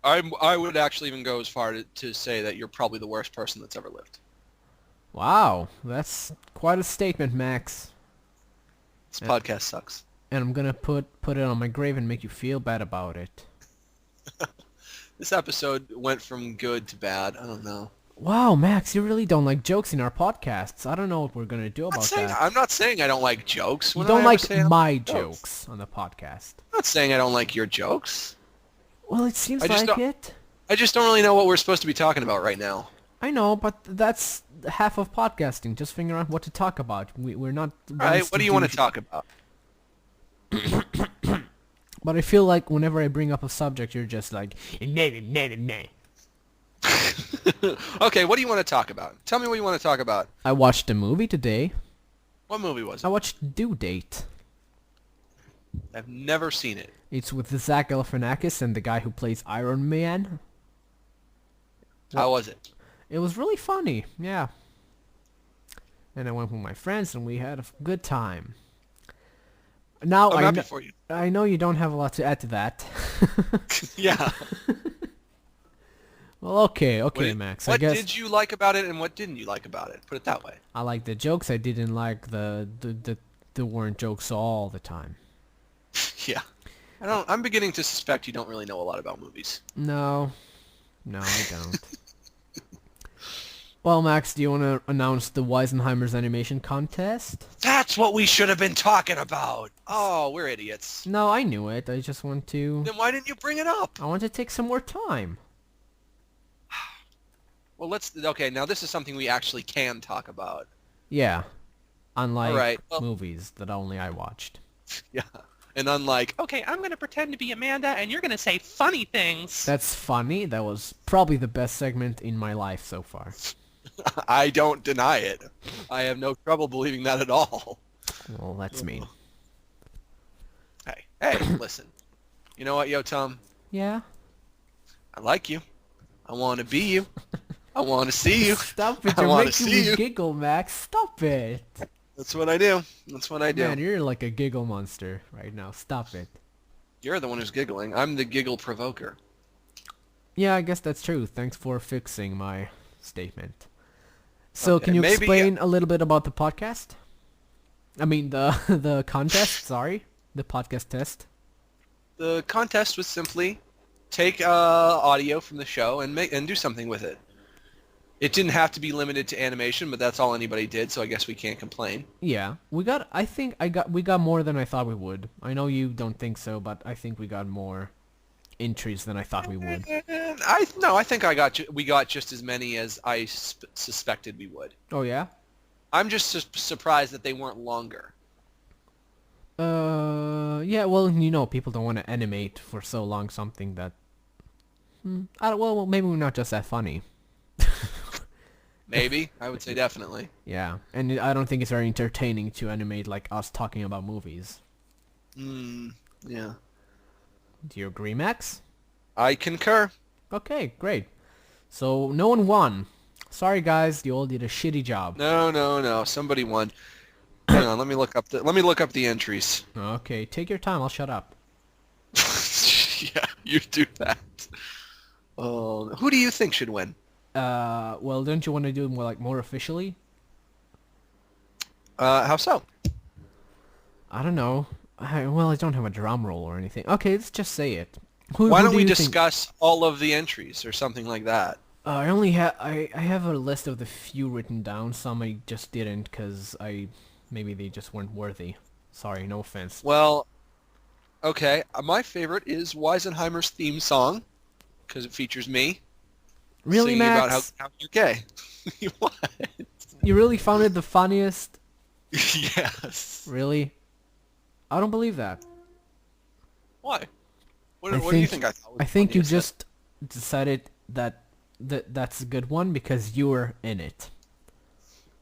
I would actually even go as far to say that you're probably the worst person that's ever lived. Wow, that's quite a statement, Max. This podcast sucks. And I'm gonna put it on my grave and make you feel bad about it. This episode went from good to bad. I don't know. Wow, Max, you really don't like jokes in our podcasts. I don't know what we're going to do about that. I'm not saying I don't like jokes. You don't like my jokes on the podcast. I'm not saying I don't like your jokes. Well, it seems like it. I just don't really know what we're supposed to be talking about right now. I know, but that's half of podcasting. Just figure out what to talk about. We're not... All right, what do you want to talk about? But I feel like whenever I bring up a subject, you're just like, nah, nah, nah, nah. Okay, what do you want to talk about? Tell me what you want to talk about. I watched a movie today. What movie was I it? watched Due Date. I've never seen it. It's with Zach Galifianakis and the guy who plays Iron Man. How was it? It was really funny, yeah. And I went with my friends and we had a good time. Now I'm happy for you. I know you don't have a lot to add to that. Yeah. Well, okay, Max. What I guess did you like about it, and what didn't you like about it? Put it that way. I like the jokes. I didn't like the weren't jokes all the time. Yeah. I'm beginning to suspect you don't really know a lot about movies. No, I don't. Well, Max, do you want to announce the Wisenheimers animation contest? That's what we should have been talking about. Oh, we're idiots. No, I knew it. I just want to... Then why didn't you bring it up? I want to take some more time. Well, okay, now this is something we actually can talk about. Yeah. Unlike well, movies that only I watched. Yeah. And unlike, okay, I'm going to pretend to be Amanda and you're going to say funny things. That's funny. That was probably the best segment in my life so far. I don't deny it. I have no trouble believing that at all. Well, that's me. Hey, listen. You know what, yo, Tom? Yeah? I like you. I want to be you. I want to see you. Stop it. You're making me giggle, Max. Stop it. That's what I do. That's what I do. Man, you're like a giggle monster right now. Stop it. You're the one who's giggling. I'm the giggle provoker. Yeah, I guess that's true. Thanks for fixing my statement. So, Okay, can you explain a little bit about the podcast? I mean, the contest, sorry. The podcast test. The contest was simply take audio from the show and do something with it. It didn't have to be limited to animation, but that's all anybody did, so I guess we can't complain. Yeah, we got more than I thought we would. I know you don't think so, but I think we got more entries than I thought we would. I think we got just as many as I suspected we would. Oh yeah? I'm just surprised that they weren't longer. Yeah, well, people don't want to animate for so long something that... well, maybe we're not just that funny. Maybe. I would say definitely. Yeah, and I don't think it's very entertaining to animate like us talking about movies. Yeah. Do you agree, Max? I concur. Okay, great. So, no one won. Sorry, guys, you all did a shitty job. No. Somebody won. Hang on, let me look up the entries. Okay, take your time. I'll shut up. Yeah, you do that. Oh, who do you think should win? Well, don't you want to do it more officially? How so? I don't know. I don't have a drum roll or anything. Okay, let's just say it. Why don't we discuss all of the entries or something like that? I have a list of the few written down. Some I just didn't because maybe they just weren't worthy. Sorry, no offense. Well, okay. My favorite is Wisenheimers' theme song because it features me. Really, singing Max? about how you're gay. What? You really found it the funniest? Yes. Really? I don't believe that. Why? What do you think I thought was I think you funniest? just decided that's a good one because you were in it.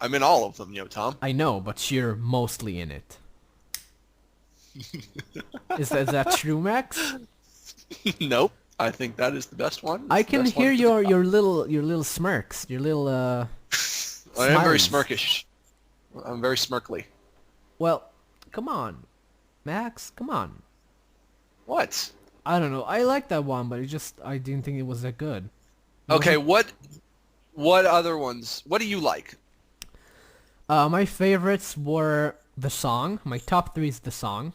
I'm in all of them, Tom. I know, but you're mostly in it. Is that true, Max? Nope. I think that is the best one. I can hear your little smirks, your little I am very smileys. smirkish. I'm very smirkly. Well, come on, Max, come on. What? I don't know. I like that one, but I didn't think it was that good. Okay, what other ones? What do you like? My favorites were the song. My top 3 is the song.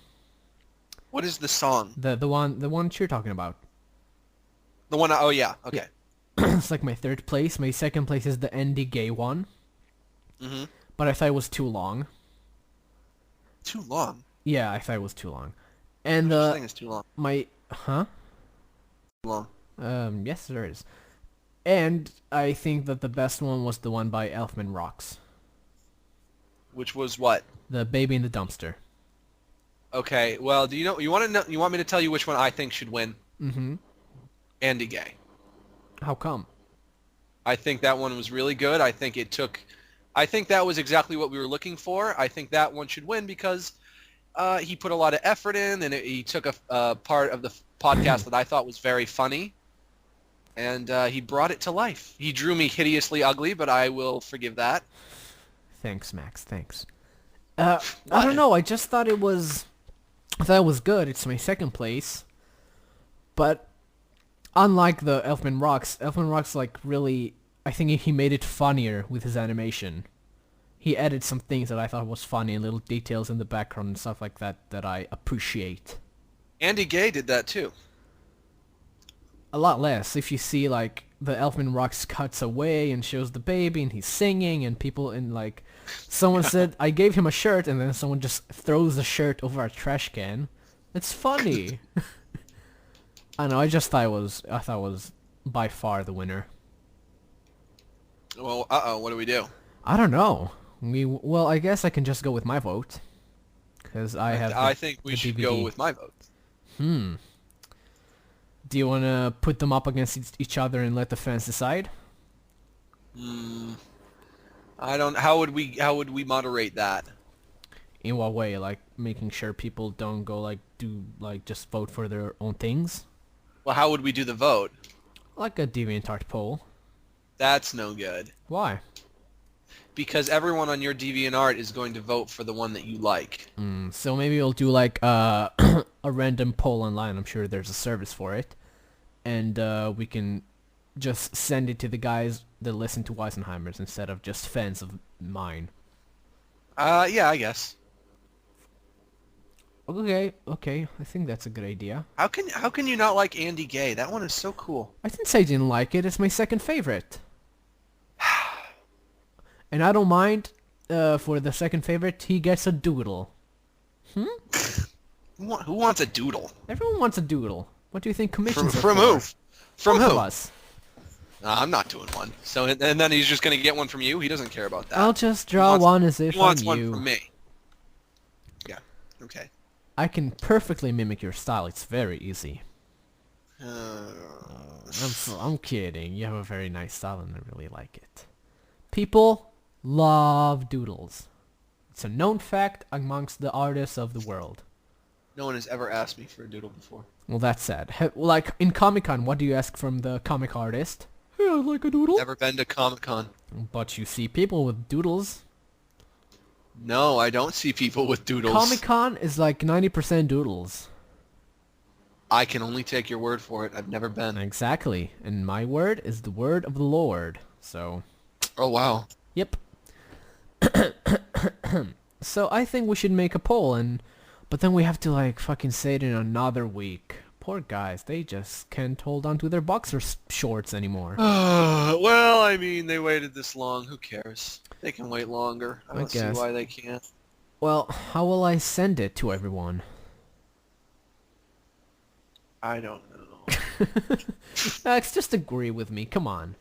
What is the song? The one you're talking about. The one. Oh yeah. Okay. It's like my 3rd place. My 2nd place is the Andy Gay one. Mhm. But I thought it was too long. Too long. Yeah, I thought it was too long. And I think it's too long. Huh? Too long. Yes, there is. And I think that the best one was the one by Elfman Rocks. Which was what? The Baby in the Dumpster. Okay, well, do you know? You want to know? You want me to tell you which one I think should win? Mm-hmm. Andy Gay. How come? I think that one was really good. I think it took. I think that was exactly what we were looking for. I think that one should win because he put a lot of effort in, and he took a part of the podcast that I thought was very funny, and he brought it to life. He drew me hideously ugly, but I will forgive that. Thanks, Max. Thanks. I don't know. I just thought it was. I thought it was good. It's my second place, but unlike the Elfman Rocks like really. I think he made it funnier with his animation. He added some things that I thought was funny and little details in the background and stuff like that that I appreciate. Andy Gay did that too. A lot less. If you see like the Elfman Rocks cuts away and shows the baby and he's singing and people in like someone said I gave him a shirt and then someone just throws the shirt over a trash can. It's funny. I know. I thought it was by far the winner. Well, what do we do? I don't know. Well, I guess I can just go with my vote because I think we should DVD. go with my vote. Do you want to put them up against each other and let the fans decide? I don't. How would we moderate that? In what way? Like making sure people don't go just vote for their own things? Well, how would we do the vote? Like a DeviantArt poll. That's no good. Why? Because everyone on your DeviantArt is going to vote for the one that you like. So maybe we'll do like a random poll online. I'm sure there's a service for it. And we can just send it to the guys that listen to Wisenheimers instead of just fans of mine. Yeah, I guess. Okay. I think that's a good idea. How can you not like Andy Gay? That one is so cool. I didn't say I didn't like it. It's my second favorite. And I don't mind, for the second favorite, he gets a doodle. Who wants a doodle? Everyone wants a doodle. What do you think commissions From are who? for? From Both who? of us. I'm not doing one. So and then he's just going to get one from you? He doesn't care about that. I'll just draw one as if he wants I'm one you. from me. Yeah, okay. I can perfectly mimic your style. It's very easy. I'm kidding. You have a very nice style and I really like it. People love doodles. It's a known fact amongst the artists of the world. No one has ever asked me for a doodle before. Well, that's sad. Like in Comic-Con, what do you ask from the comic artist? Hey, I'd like a doodle. Never been to Comic-Con. But you see people with doodles. No, I don't see people with doodles. Comic-Con is like 90% doodles. I can only take your word for it. I've never been. Exactly. And my word is the word of the Lord. So... Oh, wow. Yep. So I think we should make a poll but then we have to like fucking say it in another week. Poor guys, they just can't hold on to their boxer shorts anymore. Well, I mean, they waited this long. Who cares? They can wait longer. I don't see why they can't. Well, how will I send it to everyone? I don't know. Max, just agree with me. Come on.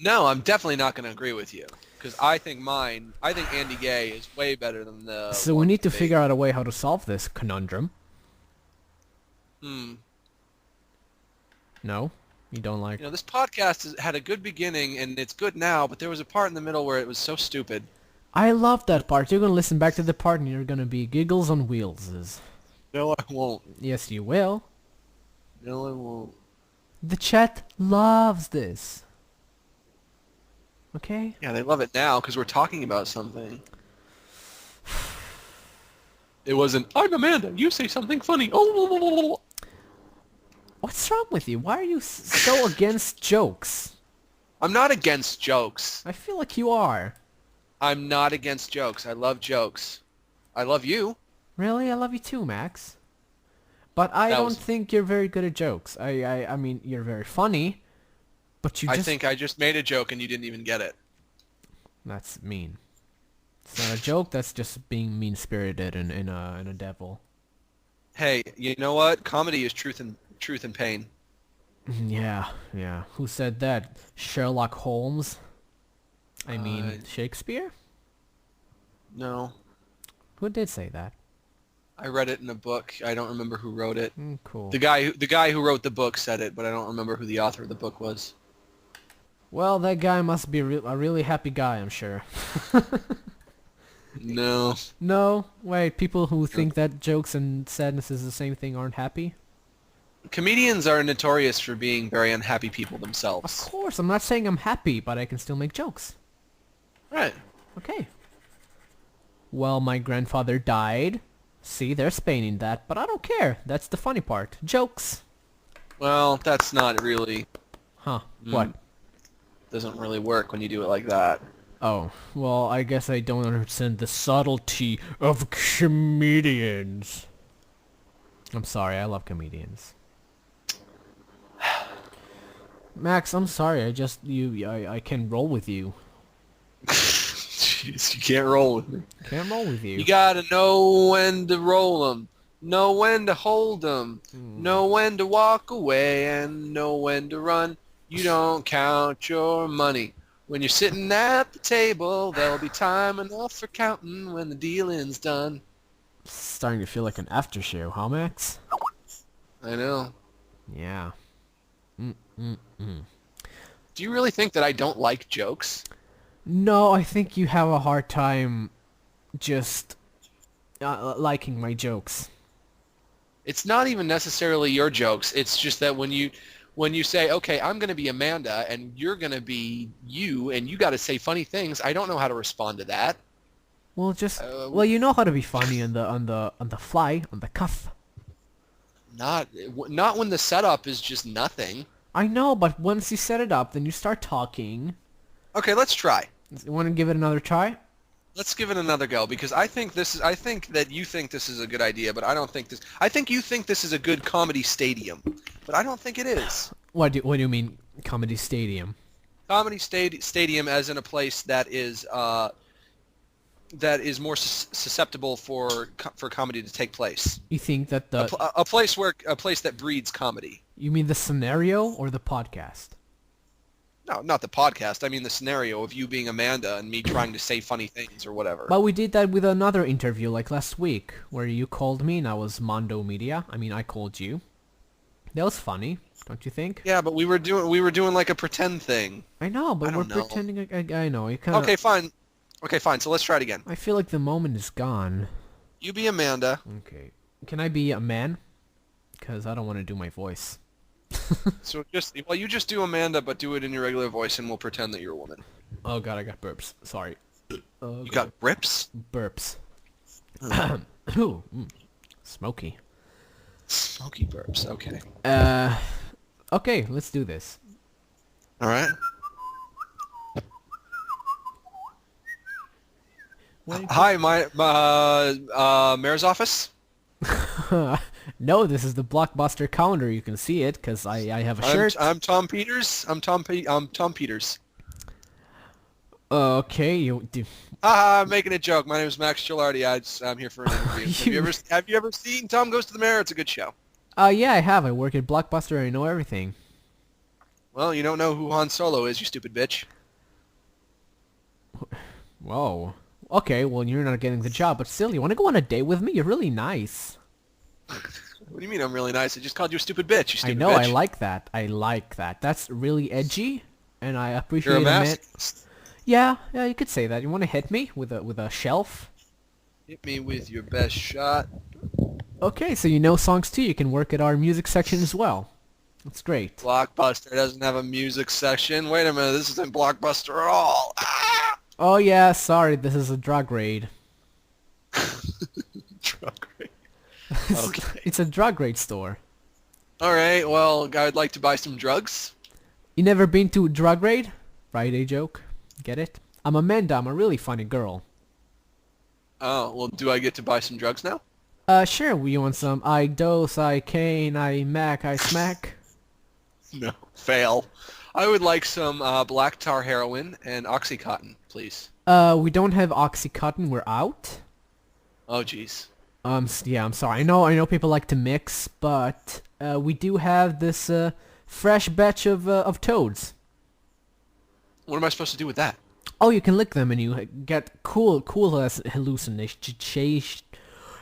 No, I'm definitely not going to agree with you. Because I think Andy Gay is way better than the... So we need to figure out a way how to solve this conundrum. No? You don't like... You know, this podcast had a good beginning, and it's good now, but there was a part in the middle where it was so stupid. I love that part. You're going to listen back to the part, and you're going to be giggles on wheels. No, I won't. Yes, you will. No, I won't. The chat loves this. Okay? Yeah, they love it now because we're talking about something. It wasn't, I'm Amanda, you say something funny. Oh. What's wrong with you? Why are you so against jokes? I'm not against jokes. I feel like you are. I'm not against jokes. I love jokes. I love you. Really? I love you too, Max. But I don't think you're very good at jokes. I mean, you're very funny. But you just... I think I just made a joke and you didn't even get it. That's mean. It's not a joke. That's just being mean-spirited and a devil. Hey, you know what? Comedy is truth and pain. Yeah. Who said that? Sherlock Holmes? I mean, Shakespeare? No. Who did say that? I read it in a book. I don't remember who wrote it. Cool. The guy who wrote the book said it, but I don't remember who the author of the book was. Well, that guy must be a really happy guy, I'm sure. No. No? Wait, people who think that jokes and sadness is the same thing aren't happy? Comedians are notorious for being very unhappy people themselves. Of course, I'm not saying I'm happy, but I can still make jokes. Right. Okay. Well, my grandfather died. See, they're Spaining that, but I don't care. That's the funny part. Jokes. Well, that's not really... Huh. What? Doesn't really work when you do it like that. Oh, well, I guess I don't understand the subtlety of comedians. I'm sorry, I love comedians. Max, I'm sorry, I can roll with you. Jeez, you can't roll with me. Can't roll with you. You gotta know when to roll 'em, know when to hold 'em, know when to walk away, and know when to run. You don't count your money. When you're sitting at the table, there'll be time enough for counting when the dealing's done. Starting to feel like an after show, huh, Max? I know. Yeah. Do you really think that I don't like jokes? No, I think you have a hard time just liking my jokes. It's not even necessarily your jokes. It's just that when you say, okay, I'm going to be Amanda and you're going to be you and you got to say funny things, I don't know how to respond to that. Well, well, you know how to be funny on the fly, on the cuff. Not when the setup is just nothing. I know, but once you set it up, then you start talking. Okay, let's try. You want to give it another try? Let's give it another go because I think that you think this is a good idea, but I don't think this. I think you think this is a good comedy stadium, but I don't think it is. What do you mean, comedy stadium? Comedy stadium, as in a place that is more susceptible for comedy to take place. You think that a place that breeds comedy. You mean the scenario or the podcast? No, not the podcast. I mean the scenario of you being Amanda and me trying to say funny things or whatever. But we did that with another interview like last week, where you called me and I was Mondo Media. I mean, I called you. That was funny, don't you think? Yeah, but we were doing like a pretend thing. I know, but we're pretending. I know. You kinda... Okay, fine. Okay, fine. So let's try it again. I feel like the moment is gone. You be Amanda. Okay. Can I be a man? Because I don't want to do my voice. So you just do Amanda, but do it in your regular voice, and we'll pretend that you're a woman. Oh god, I got burps. Sorry. You got grips? Burps. Ooh, smoky. Smoky burps. Okay. Okay, let's do this. All right. Hi, my mayor's office. No, this is the Blockbuster calendar. You can see it because I have a shirt. I'm Tom Peters. I'm Tom Peters. Okay, you do. I'm making a joke. My name is Max Gilardi. I'm here for an interview. Have you ever seen Tom Goes to the Mayor? It's a good show. Yeah, I have. I work at Blockbuster. I know everything. Well, you don't know who Han Solo is, you stupid bitch. Whoa. Okay, well, you're not getting the job, but still, you want to go on a date with me? You're really nice. What do you mean I'm really nice? I just called you a stupid bitch, you stupid I know, bitch. I like that. I like that. That's really edgy, and I appreciate You're a it. masochist. Yeah, you could say that. You want to hit me with a shelf? Hit me with your best shot. Okay, so you know songs too. You can work at our music section as well. That's great. Blockbuster doesn't have a music section. Wait a minute, this isn't Blockbuster at all. Ah! Oh yeah, sorry, this is a drug raid. Drug raid. Okay. It's a drug raid store. All right, well, I'd like to buy some drugs. You never been to drug raid? Friday joke. Get it? I'm Amanda. I'm a really funny girl. Oh, well, do I get to buy some drugs now? Sure. We want some I dose, I cane, I mac, I smack. No. Fail. I would like some black tar heroin and Oxycontin, please. We don't have Oxycontin. We're out. Oh, jeez. Yeah, I'm sorry. I know people like to mix, but we do have this fresh batch of toads. What am I supposed to do with that? Oh, you can lick them and you get cool hallucinations.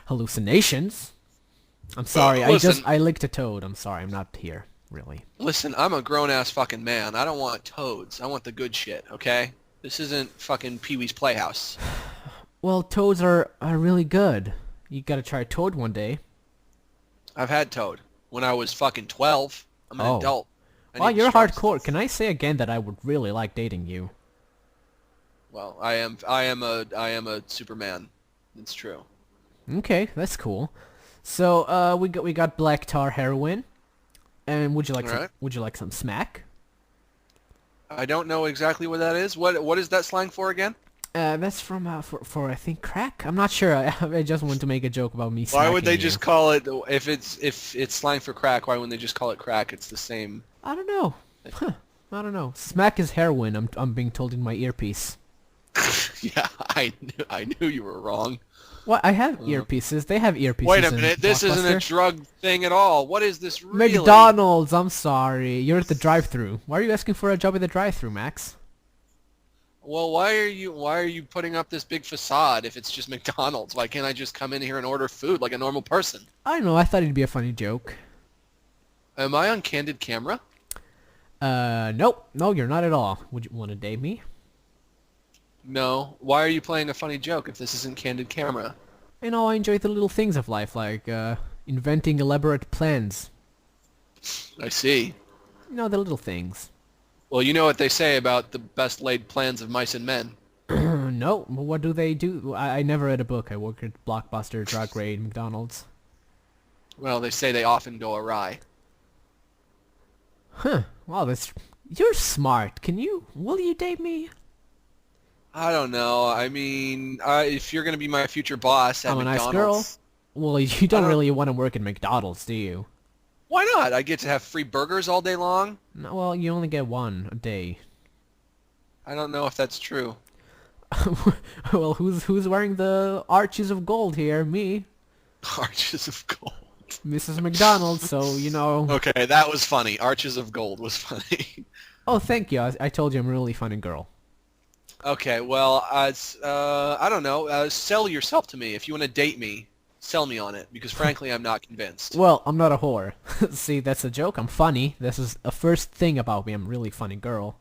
hallucinations. I'm sorry. I licked a toad. I'm sorry. I'm not here, really. Listen, I'm a grown-ass fucking man. I don't want toads. I want the good shit, okay? This isn't fucking Pee-wee's Playhouse. Well, toads are really good. You gotta try toad one day. I've had toad when I was fucking 12. I'm an adult. Wow, you're hardcore. Can I say again that I would really like dating you? Well, I am a Superman. It's true. Okay, that's cool. So, we got black tar heroin. And would you like some smack? I don't know exactly what that is. What is that slang for again? That's from for I think crack. I'm not sure. I just want to make a joke about me. Why would they just call it if it's slang for crack? Why wouldn't they just call it crack? It's the same. I don't know. Huh. I don't know. Smack is heroin. I'm being told in my earpiece. Yeah, I knew you were wrong. What? I have earpieces. They have earpieces. Wait a minute. This isn't a drug thing at all. What is this really? McDonald's. I'm sorry. You're at the drive-thru. Why are you asking for a job at the drive-thru, Max? Well, why are you putting up this big facade if it's just McDonald's? Why can't I just come in here and order food like a normal person? I don't know. I thought it'd be a funny joke. Am I on candid camera? Nope. No, you're not at all. Would you want to date me? No. Why are you playing a funny joke if this isn't candid camera? You know, I enjoy the little things of life, like, inventing elaborate plans. I see. You know, the little things. Well, you know what they say about the best laid plans of mice and men. No, what do they do? I never read a book. I work at Blockbuster, Drug Raid, McDonald's. Well, they say they often go awry. Huh. Wow, you're smart. Will you date me? I don't know. I mean, if you're going to be my future boss at McDonald's... I'm a nice girl. Well, you don't really want to work at McDonald's, do you? Why not? I get to have free burgers all day long. No, well, you only get one a day. I don't know if that's true. Well, who's wearing the arches of gold here? Me. Arches of gold. Mrs. McDonald, so, you know... Okay, that was funny. Arches of gold was funny. Oh, thank you. I told you I'm a really funny girl. Okay, well, I don't know. Sell yourself to me. If you want to date me, sell me on it, because frankly, I'm not convinced. Well, I'm not a whore. See, that's a joke. I'm funny. This is a first thing about me. I'm a really funny girl.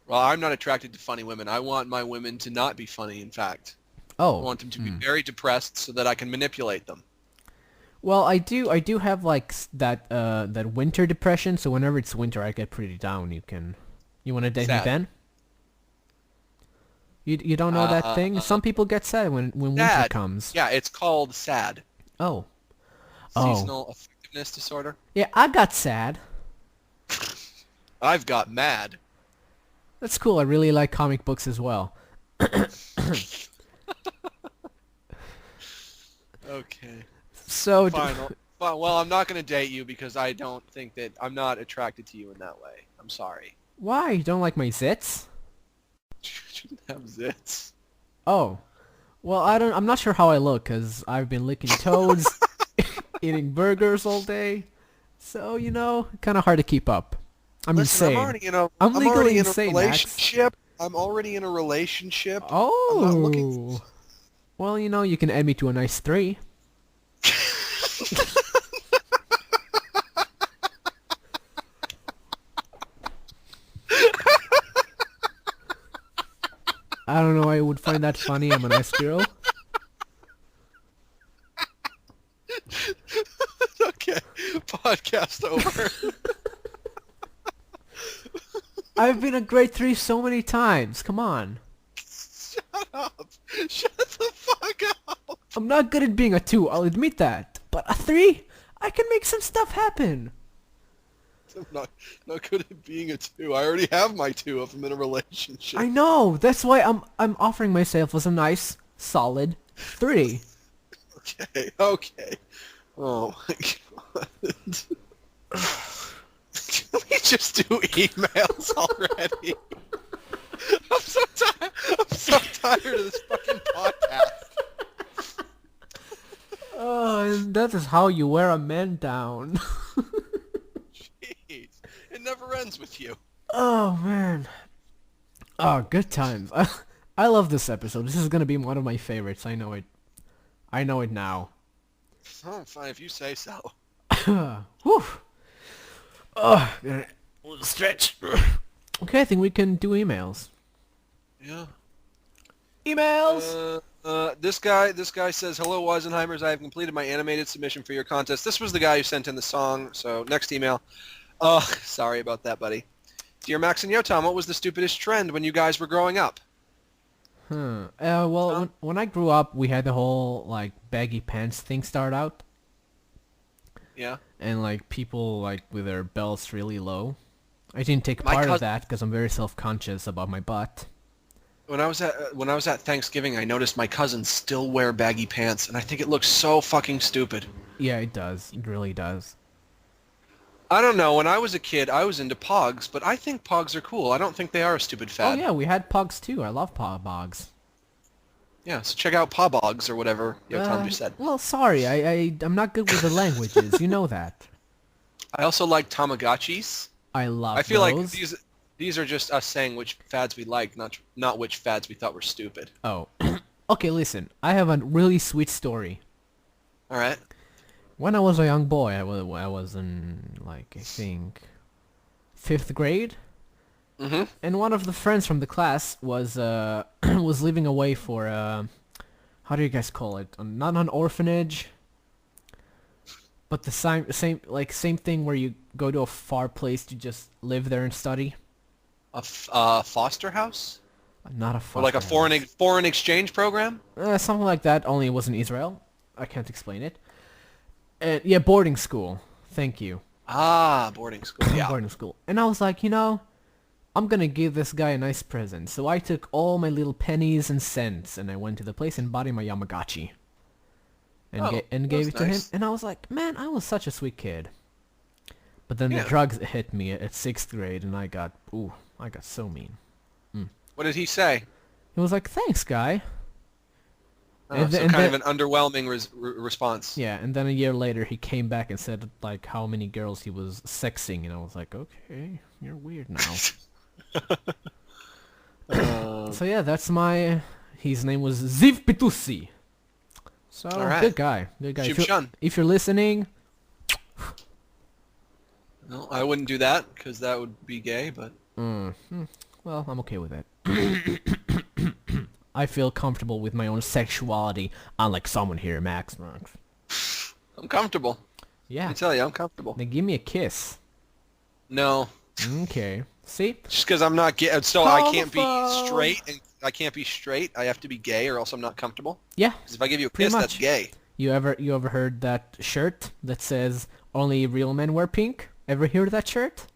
Well, I'm not attracted to funny women. I want my women to not be funny, in fact. Oh. I want them to be very depressed so that I can manipulate them. Well, I do have like that winter depression, so whenever it's winter I get pretty down. You want to date me then? You don't know that thing? Some people get sad when winter comes. Yeah, it's called SAD. Oh. Seasonal affectiveness disorder. Yeah, I got sad. I've got mad. That's cool. I really like comic books as well. Okay. So fine. Well, I'm not going to date you because I don't think that I'm not attracted to you in that way. I'm sorry. Why? You don't like my zits? You shouldn't have zits. Oh. Well, I'm not sure how I look because I've been licking toads, eating burgers all day. So, you know, kind of hard to keep up. I'm insane. I'm legally insane, relationship. Max. I'm already in a relationship. Oh. I'm not looking... Well, you know, you can add me to a nice 3. I don't know, I would find that funny. I'm a nice girl. Okay, podcast over. I've been a grade 3 so many times. Come on. Shut up. Shut the fuck up. I'm not good at being a 2, I'll admit that. But a 3? I can make some stuff happen. I'm not good at being a 2. I already have my 2 if I'm in a relationship. I know. That's why I'm offering myself as a nice, solid 3. Okay. Oh my god. Can we just do emails already? I'm so tired of this fucking podcast. Oh, and that is how you wear a man down. Jeez, it never ends with you. Oh man. Oh, good times. I love this episode. This is gonna be one of my favorites. I know it. I know it now. Oh, fine, if you say so. Whew. Oh, a little stretch. Okay, I think we can do emails. Yeah. Emails! This guy says, "Hello, Wisenheimers. I have completed my animated submission for your contest." This was the guy who sent in the song, so next email. Sorry about that, buddy. Dear Max and Yotam, what was the stupidest trend when you guys were growing up? Well, when I grew up, we had the whole, like, baggy pants thing start out. Yeah. And, like, people, like, with their belts really low. I didn't take part of that because I'm very self-conscious about my butt. When I was at Thanksgiving, I noticed my cousins still wear baggy pants, and I think it looks so fucking stupid. Yeah, it does. It really does. I don't know. When I was a kid, I was into pogs, but I think pogs are cool. I don't think they are a stupid fad. Oh yeah, we had pogs too. I love pogs. Yeah, so check out pobogs or whatever Yotam just said. Well, sorry, I'm not good with the languages. You know that. I also like Tamagotchis. I love. I feel those. like these are just us saying which fads we like, not which fads we thought were stupid. Oh, okay. Listen, I have a really sweet story. All right. When I was a young boy, I was in, like, I think 5th grade. Mm-hmm. And one of the friends from the class was was living away for how do you guys call it? Not an orphanage, but the same thing where you go to a far place to just live there and study. A foster house? Not a foster Or like a house. foreign exchange program? Something like that. Only it was in Israel. I can't explain it. Yeah, boarding school. Thank you. Ah, boarding school. Yeah. Boarding school. And I was like, I'm gonna give this guy a nice present. So I took all my little pennies and cents and I went to the place and bought him a Yamagotchi. And gave it to him. And I was like, man, I was such a sweet kid. But then the drugs hit me at 6th grade and I got so mean. What did he say? He was like, thanks, guy. Oh, so kind of an underwhelming response. Yeah, and then a year later he came back and said, like, how many girls he was sexing. And I was like, okay, you're weird now. So yeah, that's his name was Ziv Pitusi. So, good guy. Good guy. If you're listening... No, I wouldn't do that, because that would be gay, but... Well, I'm okay with it. I feel comfortable with my own sexuality, unlike someone here, Max. I'm comfortable. Yeah. I tell you, I'm comfortable. Then give me a kiss. No. Okay. See? Just because I'm not gay, so I can't be straight, and I can't be straight. I have to be gay, or else I'm not comfortable. Yeah. Because if I give you a kiss, that's gay. You ever heard that shirt that says "Only real men wear pink"? Ever hear that shirt?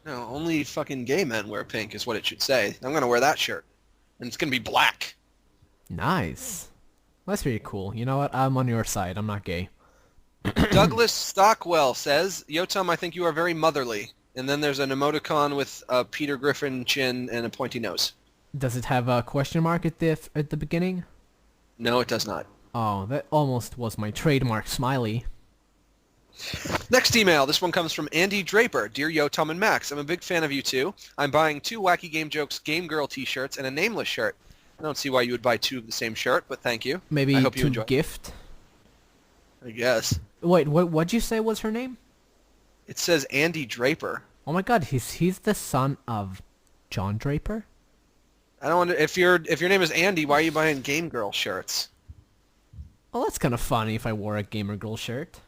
No, only fucking gay men wear pink is what it should say. I'm gonna wear that shirt, and it's gonna be black. Nice. That's pretty cool. You know what? I'm on your side. I'm not gay. Douglas Stockwell says, Yotam, I think you are very motherly. And then there's an emoticon with a Peter Griffin chin and a pointy nose. Does it have a question mark at the beginning? No, it does not. Oh, that almost was my trademark smiley. Next email. This one comes from Andy Draper. Dear Yotam and Max, I'm a big fan of you two. I'm buying 2 Wacky Game Jokes Game Girl t-shirts and a Nameless shirt. I don't see why you would buy 2 of the same shirt, but thank you. Maybe I hope you to enjoy. gift? I guess. Wait, what'd you say was her name? It says Andy Draper. Oh my god, he's the son of John Draper? I don't wonder if your name is Andy, why are you buying Game Girl shirts? Well, that's kind of funny if I wore a Gamer Girl shirt.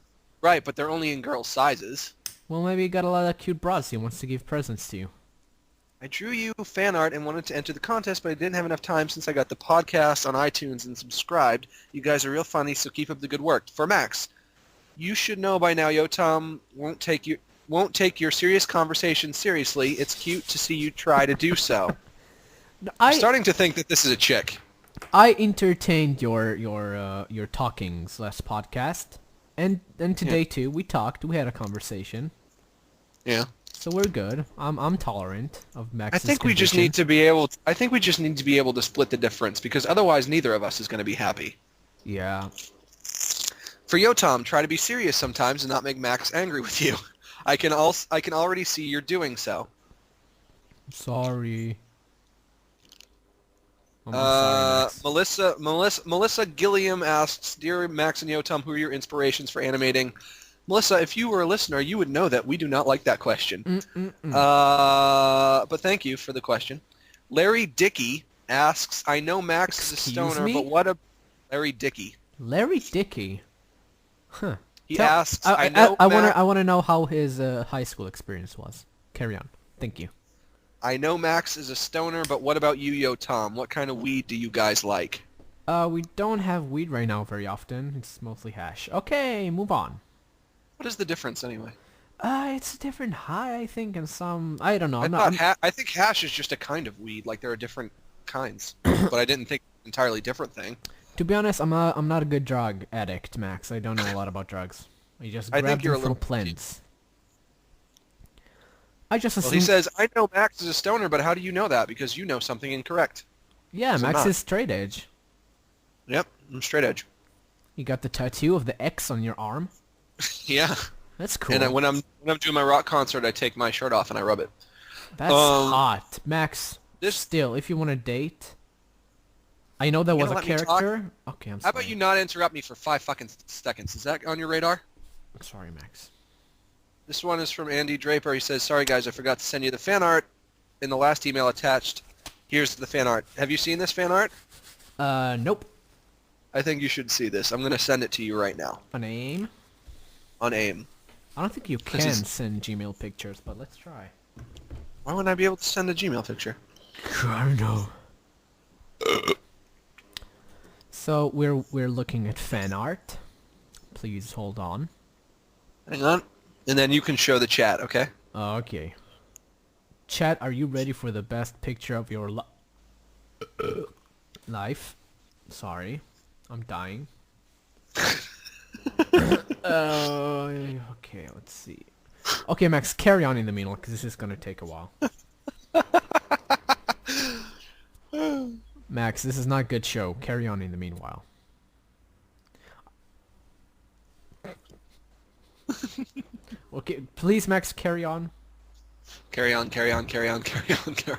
Right, but they're only in girl sizes. Well, maybe he got a lot of cute bras he wants to give presents to. I drew you fan art and wanted to enter the contest, but I didn't have enough time since I got the podcast on iTunes and subscribed. You guys are real funny, so keep up the good work. For Max, you should know by now Yotam won't take your serious conversation seriously. It's cute to see you try to do so. I'm starting to think that this is a chick. I entertained your talkings last podcast, and today too. We talked. We had a conversation. Yeah. So we're good. I'm tolerant of Max's I think we just need to be able to split the difference, because otherwise neither of us is going to be happy. Yeah. For Yotam, try to be serious sometimes and not make Max angry with you. I can already see you're doing so. Sorry. I'm sorry, Max. Melissa Gilliam asks, Dear Max and Yotam, who are your inspirations for animating? Melissa, if you were a listener, you would know that we do not like that question. But thank you for the question. Larry Dickey asks, I know Max is a stoner, but what a... Larry Dickey. Larry Dickey? Huh. He asks, I want to know how his high school experience was. Carry on. Thank you. I know Max is a stoner, but what about you, Yotam? What kind of weed do you guys like? We don't have weed right now very often. It's mostly hash. Okay, move on. What is the difference anyway? It's a different high, I think, and some... I don't know. I think hash is just a kind of weed. Like, there are different kinds. But I didn't think an entirely different thing. To be honest, I'm not a good drug addict, Max. I don't know a lot about drugs. I just grab them from plants. I just assume... Well, he says, I know Max is a stoner, but how do you know that? Because you know something incorrect. Yeah, Max is straight edge. Yep, I'm straight edge. You got the tattoo of the X on your arm? Yeah. That's cool. And when I'm doing my rock concert, I take my shirt off and I rub it. That's hot. Max, still, if you want to date... I know that was a character. Okay, I'm sorry. How about you not interrupt me for 5 fucking seconds? Is that on your radar? I'm sorry, Max. This one is from Andy Draper. He says, sorry guys, I forgot to send you the fan art in the last email attached. Here's the fan art. Have you seen this fan art? Nope. I think you should see this. I'm going to send it to you right now. On AIM? On AIM. I don't think you can send Gmail pictures, but let's try. Why wouldn't I be able to send a Gmail picture? I don't know. So we're looking at fan art. Please hold on. Hang on. And then you can show the chat, okay? Okay. Chat, are you ready for the best picture of your life? Sorry. I'm dying. Okay, let's see. Okay, Max, carry on in the meanwhile, because this is going to take a while. Max, this is not a good show. Carry on in the meanwhile. Okay, please, Max, carry on. Carry on.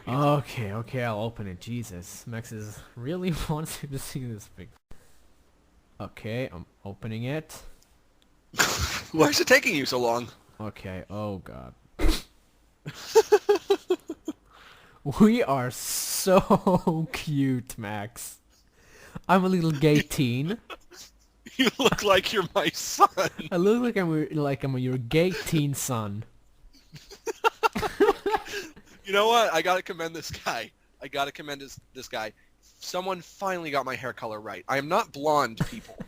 Okay, I'll open it. Jesus, Max is really wants you to see this thing. Okay, I'm opening it. Why is it taking you so long? Okay, oh god. We are so cute, Max. I'm a little gay teen. You look like you're my son. I look like I'm your gay teen son. You know what? I gotta commend this guy. This guy. Someone finally got my hair color right. I am not blonde, people.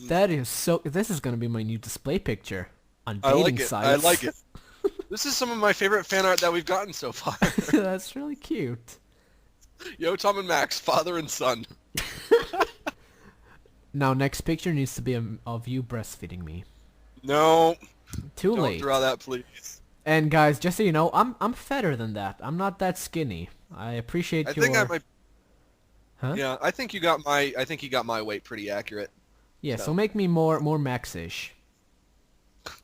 That is so... This is gonna be my new display picture on dating sites. I like it. This is some of my favorite fan art that we've gotten so far. That's really cute. Yotam and Max, father and son. Now, next picture needs to be of you breastfeeding me. No. Too late. Don't draw that, please. And guys, just so you know, I'm fatter than that. I'm not that skinny. I appreciate your... I think I might... Huh? Yeah, I think you got my weight pretty accurate. Yeah, so make me more Max-ish.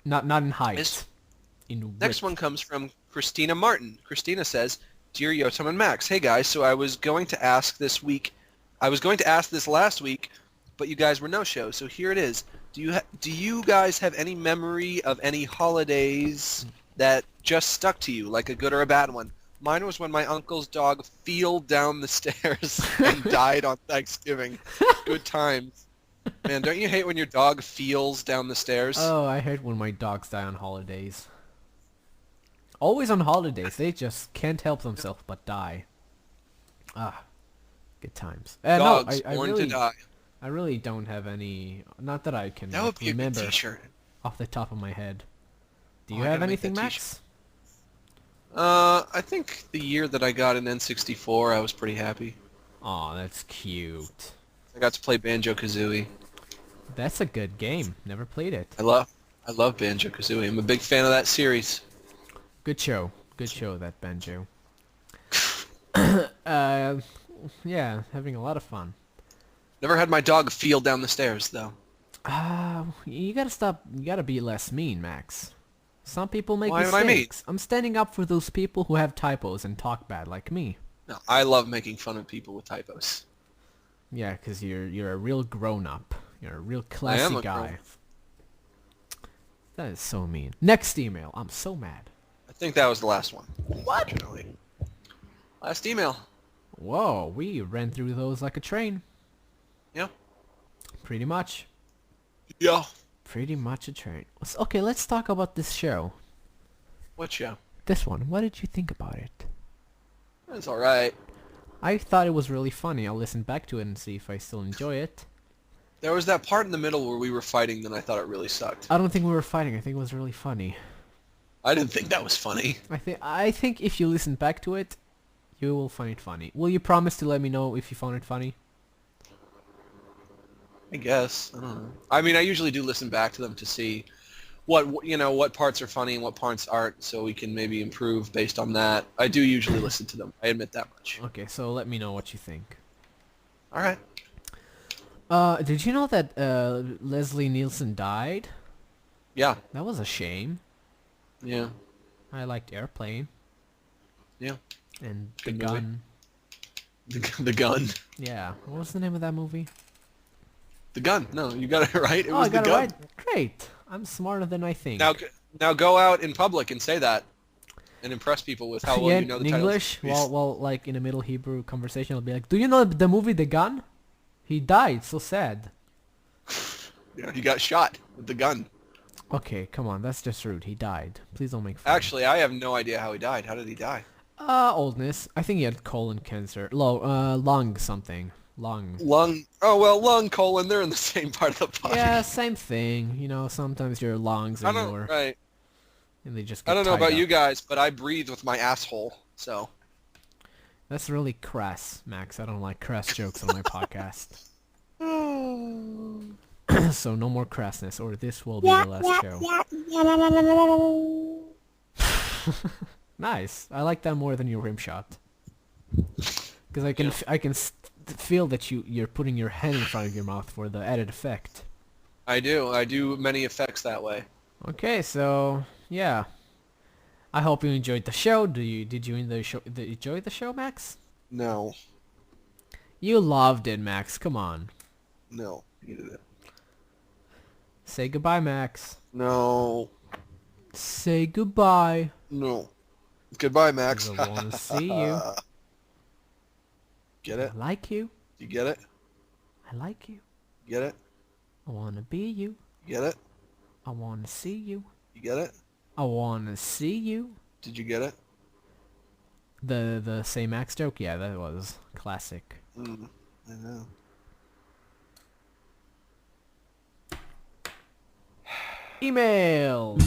Not in height. Next one comes from Christina Martin. Christina says, Dear Yotam and Max, hey guys, so I was going to ask this last week, but you guys were no-show, so here it is. Do you guys have any memory of any holidays that just stuck to you, like a good or a bad one? Mine was when my uncle's dog feeled down the stairs and died on Thanksgiving. Good times. Man, don't you hate when your dog feels down the stairs? Oh, I hate when my dogs die on holidays. Always on holidays. They just can't help themselves but die. Ah, good times. Dogs no, born to die. I really don't have any... Not that I can That would be remember a good t-shirt. Off the top of my head. Do you have anything, Max? I think the year that I got an N64, I was pretty happy. Aw, that's cute. I got to play Banjo-Kazooie. That's a good game. Never played it. I love Banjo-Kazooie. I'm a big fan of that series. Good show. Good show, that Banjo. Yeah, having a lot of fun. Never had my dog feel down the stairs, though. You gotta stop. You gotta be less mean, Max. Some people make Why mistakes. am I mean? I'm standing up for those people who have typos and talk bad like me. No, I love making fun of people with typos. Yeah, because you're a real grown-up. You're a real classy guy. That is so mean. Next email. I'm so mad. I think that was the last one. What? Last email. Whoa, we ran through those like a train. Yeah. Pretty much. Yeah. Pretty much a train. Okay, let's talk about this show. What show? This one. What did you think about it? It's alright. I thought it was really funny. I'll listen back to it and see if I still enjoy it. There was that part in the middle where we were fighting, then I thought it really sucked. I don't think we were fighting. I think it was really funny. I didn't think that was funny. I think if you listen back to it, you will find it funny. Will you promise to let me know if you found it funny? I guess. I don't know. I mean, I usually do listen back to them to see what parts are funny and what parts aren't, so we can maybe improve based on that. I do usually listen to them. I admit that much. Okay, so let me know what you think. All right. Did you know that Leslie Nielsen died? Yeah. That was a shame. Yeah. I liked Airplane. Yeah. And Good The movie. Gun. The Gun. Yeah. What was the name of that movie? The Gun. No, you got it right. It was I got The it Gun. right. Great. I'm smarter than I think. Now go out in public and say that, and impress people with how well yeah, you know the in title. English, well, like in a Middle Hebrew conversation, I'll be like, "Do you know the movie The Gun? He died. So sad." Yeah, he got shot with the gun. Okay, come on, that's just rude. He died. Please don't make fun. Actually, I have no idea how he died. How did he die? Oldness. I think he had colon cancer. Lung something. Lung. Lung. Oh well, lung, colon. They're in the same part of the body. Yeah, same thing. You know, sometimes your lungs are your... Right. And they just get I don't know tied about up. you guys, but I breathe with my asshole. So. That's really crass, Max. I don't like crass jokes on my podcast. So no more crassness, or this will be the last show. Nice. I like that more than your rim shot. Because I can feel that you're putting your hand in front of your mouth for the added effect. I do many effects that way. Okay, so yeah. I hope you enjoyed the show. Did you enjoy the show, Max? No. You loved it, Max. Come on. No. Hated it. Say goodbye, Max. No. Say goodbye. No. Goodbye, Max. 'Cause I want to see you. Get it? I like you. You get it? I like you. Get it? I want to be you. You get it? I want to see you. You get it? I want to see you. Did you get it? The Say Max joke? Yeah, that was classic. I know. Email.